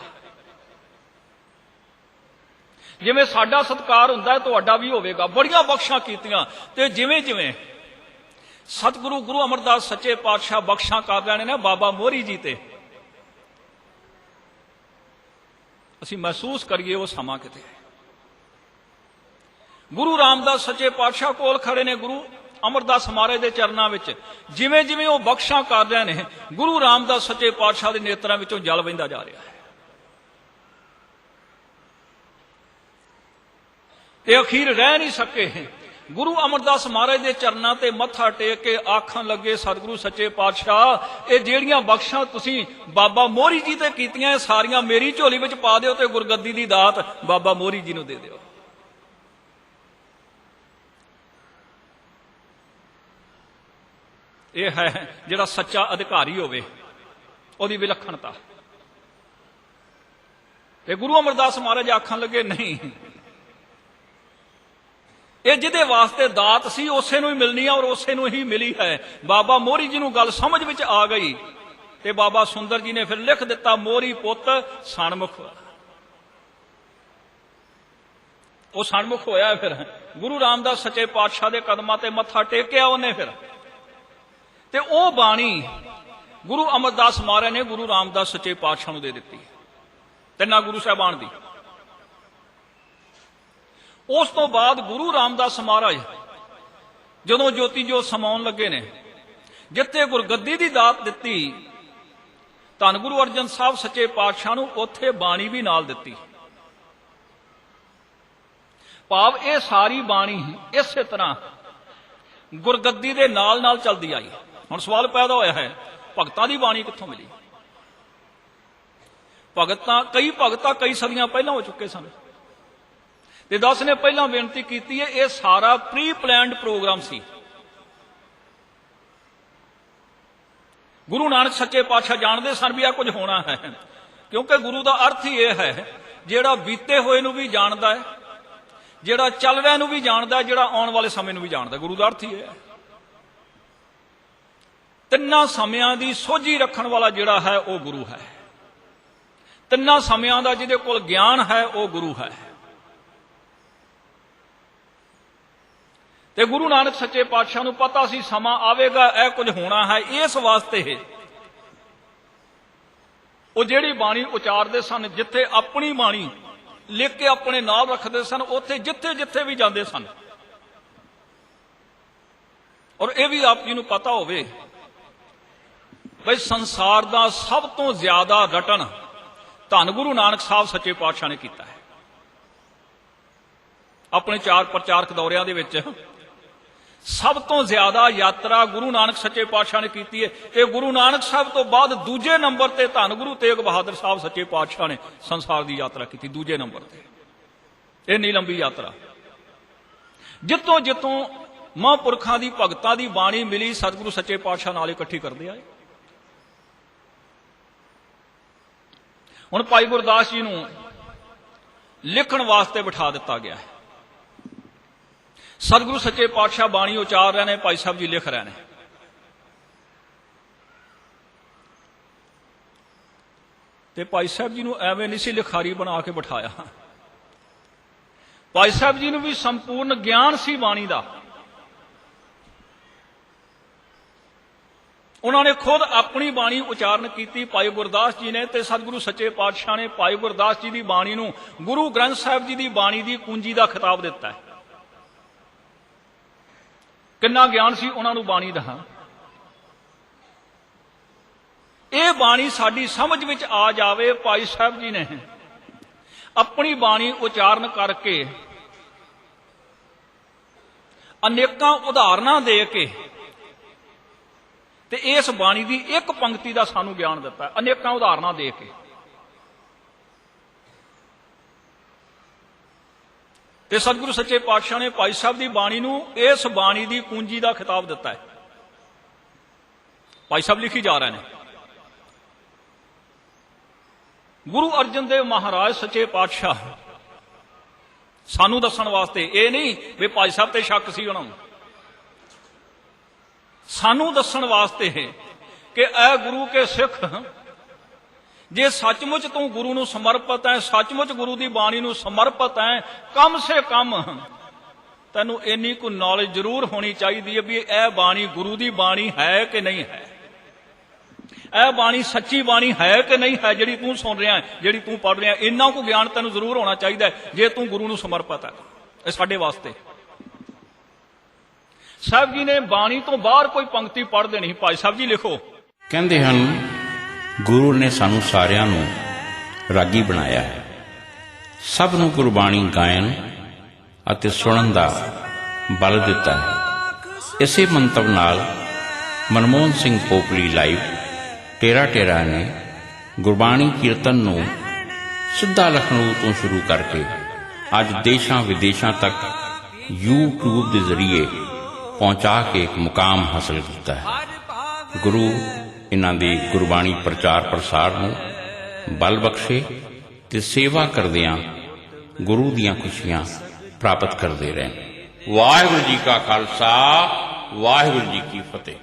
जिवें साडा सत्कार हुंदा है तुहाडा भी होवेगा। बड़ियां बख्शा कीतियां ते जिवें जिवें सतगुरु गुरु अमरदास सच्चे पातशाह बख्शा कर रहे ने बाबा मोहरी जी ते, असीं महसूस करिए वो समा किते। गुरु रामदास सच्चे पातशाह कोल खड़े ने गुरु अमरदास महाराज के चरणों में, जिवें जिवें वो बख्शा कर रहे हैं गुरु रामदास सच्चे पातशाह के नेत्रों में जल बहिंदा जा रहा है। ते अखीर रह नहीं सके हैं, गुरु अमरदास महाराज के चरणों ते मत्था टेक के आखन लगे सतगुरु सच्चे पातशाह ये जेड़ियां बख्शा तुसीं बाबा मोहरी जी ते कीतियां सारियां मेरी झोली विच पा दिओ ते गुरगद्दी दी दात बाबा मोहरी जी नूं दे दिओ। यह है जिहड़ा सच्चा अधिकारी होवे ओहदी विलक्षणता। ते गुरु अमरदास महाराज आखन लगे नहीं, ये जिहदे वास्ते दात सी उसे नूं ही मिलनी है और उसे नूं ही मिली है। बाबा मोहरी जी नूं गल समझ विच आ गई ते बाबा सुंदर जी ने फिर लिख दिता मोहरी पुत सणमुख। वो सणमुख होया फिर गुरु रामदास सच्चे पातशाह के कदमां ते मत्था टेकिया उन्हें फिर ते ओ बाणी गुरु अमरदास महाराज ने गुरु रामदास सच्चे पातशाह नूं दे दित्ती तिन्ना गुरु साहबान दी। उस तो बाद गुरु रामदास महाराज जदों ज्योति जोत समाउण लगे ने, जिथे गुरगद्दी दी दात दित्ती धन गुरु अर्जन साहब सच्चे पातशाह नूं उत्थे बाणी भी नाल दित्ती। भाव ये सारी बाणी इस तरह गुरगद्दी दे नाल नाल चलदी आई। हुण सवाल पैदा होया है भगतां दी बाणी कित्थों मिली? कई भगत कई सदियां पहलां हो चुके सन ते दस ने पहलां बेनती की है ये सारा प्री प्लैंड प्रोग्राम सी। गुरु नानक सच्चे पातशाह जानते सन भी आ कुछ होना है, क्योंकि गुरु का अर्थ ही यह है जिहड़ा बीते होए नूं भी जानदा है, जिहड़ा चल रहा नूं भी जानदा है, जिहड़ा आउण वाले समय नूं भी जानदा है। गुरु का अर्थ ही यह है। तिन्ना समियां दी सोझी रखण वाला जिहड़ा है वह गुरु है। तिन्ना समियां दा जिहदे कोल ज्ञान है वह गुरु है। ते गुरु नानक सच्चे पातशाह नूं पता सी समा आवेगा यह कुछ होना है। इस वास्ते वो जिहड़ी बाणी उचारदे सन, जिथे अपनी बाणी लिख के अपने नाल रखते सन, उत्थे जिथे जिथे भी जाते सन। और यह भी आप जी नूं पता होवे भाई संसार का सब तो ज्यादा रटन धन गुरु नानक साहब सच्चे पातशाह ने किया है। अपने 4 प्रचारक दौरियां दे विच सब तो ज्यादा यात्रा गुरु नानक सच्चे पातशाह ने की है। ये गुरु नानक साहब तो बाद दूजे नंबर ते धन गुरु तेग बहादुर साहब सच्चे पातशाह ने संसार की यात्रा की दूजे नंबर ते। इन्नी लंबी यात्रा जितों जितों महापुरखों की भगतां की बाणी मिली सतगुरु सच्चे पातशाह नाल इकट्ठी करते आए। हुण भाई गुरदास जी नूं लिखण वास्ते बिठा दिता गया है। सतगुरु सच्चे पातशाह बाणी उचार रहे हैं, भाई साहब जी लिख रहे हैं। ते भाई साहब जी नूं एवें नहीं सी लिखारी बना के बिठाया। भाई साहब जी नूं भी संपूर्ण ज्ञान सी बाणी दा। उन्होंने खुद अपनी बाणी उचारण की भाई गुरदास जी ने, ते सतगुरु सच्चे पातशाह ने भाई गुरदास जी की बाणी नूं गुरु ग्रंथ साहिब जी की बाणी की कुंजी का खिताब दिता है। किन्ना ज्ञान सी उन्होंने बाणी दा। ये बाणी साडी समझ विच आ जावे। भाई साहब जी ने अपनी बाणी उचारण करके अनेकां उदाहरणां दे के ते इस बाणी की एक पंक्ति का सानू ज्ञान दिता है, अनेकां उदाहरणां दे के। ਤੇ ਸਤਿਗੁਰੂ ਸੱਚੇ ਪਾਤਸ਼ਾਹ ਨੇ ਭਾਈ ਸਾਹਿਬ ਦੀ ਬਾਣੀ ਨੂੰ ਇਸ ਬਾਣੀ ਦੀ ਪੂੰਜੀ ਦਾ ਖਿਤਾਬ ਦਿੱਤਾ ਹੈ। ਭਾਈ ਸਾਹਿਬ ਲਿਖੀ ਜਾ ਰਹੇ ਨੇ, ਗੁਰੂ ਅਰਜਨ ਦੇਵ ਮਹਾਰਾਜ ਸੱਚੇ ਪਾਤਸ਼ਾਹ ਸਾਨੂੰ ਦੱਸਣ ਵਾਸਤੇ, ਇਹ ਨਹੀਂ ਵੀ ਭਾਈ ਸਾਹਿਬ ਤੇ ਸ਼ੱਕ ਸੀ ਉਹਨਾਂ ਨੂੰ, ਸਾਨੂੰ ਦੱਸਣ ਵਾਸਤੇ ਕਿ ਐ ਗੁਰੂ ਕੇ ਸਿੱਖ, ਜੇ ਸੱਚਮੁੱਚ ਤੂੰ ਗੁਰੂ ਨੂੰ ਸਮਰਪਿਤ ਹੈ, ਸੱਚਮੁੱਚ ਗੁਰੂ ਦੀ ਬਾਣੀ ਨੂੰ ਸਮਰਪਿਤ ਹੈ, ਕਮ ਸੇ ਕਮ ਤੈਨੂੰ ਇੰਨੀ ਕੁ ਨੌਲੇਜ ਜ਼ਰੂਰ ਹੋਣੀ ਚਾਹੀਦੀ ਹੈ ਵੀ ਇਹ ਬਾਣੀ ਗੁਰੂ ਦੀ ਬਾਣੀ ਹੈ ਕਿ ਨਹੀਂ ਹੈ, ਇਹ ਬਾਣੀ ਸੱਚੀ ਬਾਣੀ ਹੈ ਕਿ ਨਹੀਂ ਹੈ, ਜਿਹੜੀ ਤੂੰ ਸੁਣ ਰਿਹਾ, ਜਿਹੜੀ ਤੂੰ ਪੜ੍ਹ ਰਿਹਾ, ਇੰਨਾ ਕੁ ਗਿਆਨ ਤੈਨੂੰ ਜ਼ਰੂਰ ਹੋਣਾ ਚਾਹੀਦਾ ਜੇ ਤੂੰ ਗੁਰੂ ਨੂੰ ਸਮਰਪਿਤ ਹੈ। ਇਹ ਸਾਡੇ ਵਾਸਤੇ ਸਾਹਿਬ ਜੀ ਨੇ ਬਾਣੀ ਤੋਂ ਬਾਹਰ ਕੋਈ ਪੰਕਤੀ ਪੜ੍ਹ ਦੇਣੀ। ਭਾਈ ਸਾਹਿਬ ਜੀ ਲਿਖੋ, ਕਹਿੰਦੇ ਹਨ ਗੁਰੂ ਨੇ ਸਾਨੂੰ ਸਾਰਿਆਂ ਨੂੰ ਰਾਗੀ ਬਣਾਇਆ ਹੈ, ਸਭ ਨੂੰ ਗੁਰਬਾਣੀ ਗਾਇਨ ਅਤੇ ਸੁਣਨ ਦਾ ਬਲ ਦਿੱਤਾ ਹੈ। ਇਸੇ ਮੰਤਵ ਨਾਲ ਮਨਮੋਹਨ ਸਿੰਘ ਪੋਪਲੀ ਲਾਈਵ ਟੇਰਾ ਨੇ ਗੁਰਬਾਣੀ ਕੀਰਤਨ ਨੂੰ ਸਿੱਧਾ ਲਖਨਊ ਤੋਂ ਸ਼ੁਰੂ ਕਰਕੇ ਅੱਜ ਦੇਸ਼ਾਂ ਵਿਦੇਸ਼ਾਂ ਤੱਕ YouTube ਦੇ ਜ਼ਰੀਏ ਪਹੁੰਚਾ ਕੇ ਇੱਕ ਮੁਕਾਮ ਹਾਸਲ ਕੀਤਾ ਹੈ। ਗੁਰੂ ਇਹਨਾਂ ਦੀ ਗੁਰਬਾਣੀ ਪ੍ਰਚਾਰ ਪ੍ਰਸਾਰ ਨੂੰ ਬਲ ਬਖਸ਼ੇ ਤੇ ਸੇਵਾ ਕਰਦਿਆਂ ਗੁਰੂ ਦੀਆਂ ਖੁਸ਼ੀਆਂ ਪ੍ਰਾਪਤ ਕਰਦੇ ਰਹਿਣ। ਵਾਹਿਗੁਰੂ ਜੀ ਕਾ ਖਾਲਸਾ, ਵਾਹਿਗੁਰੂ ਜੀ ਕੀ ਫਤਿਹ।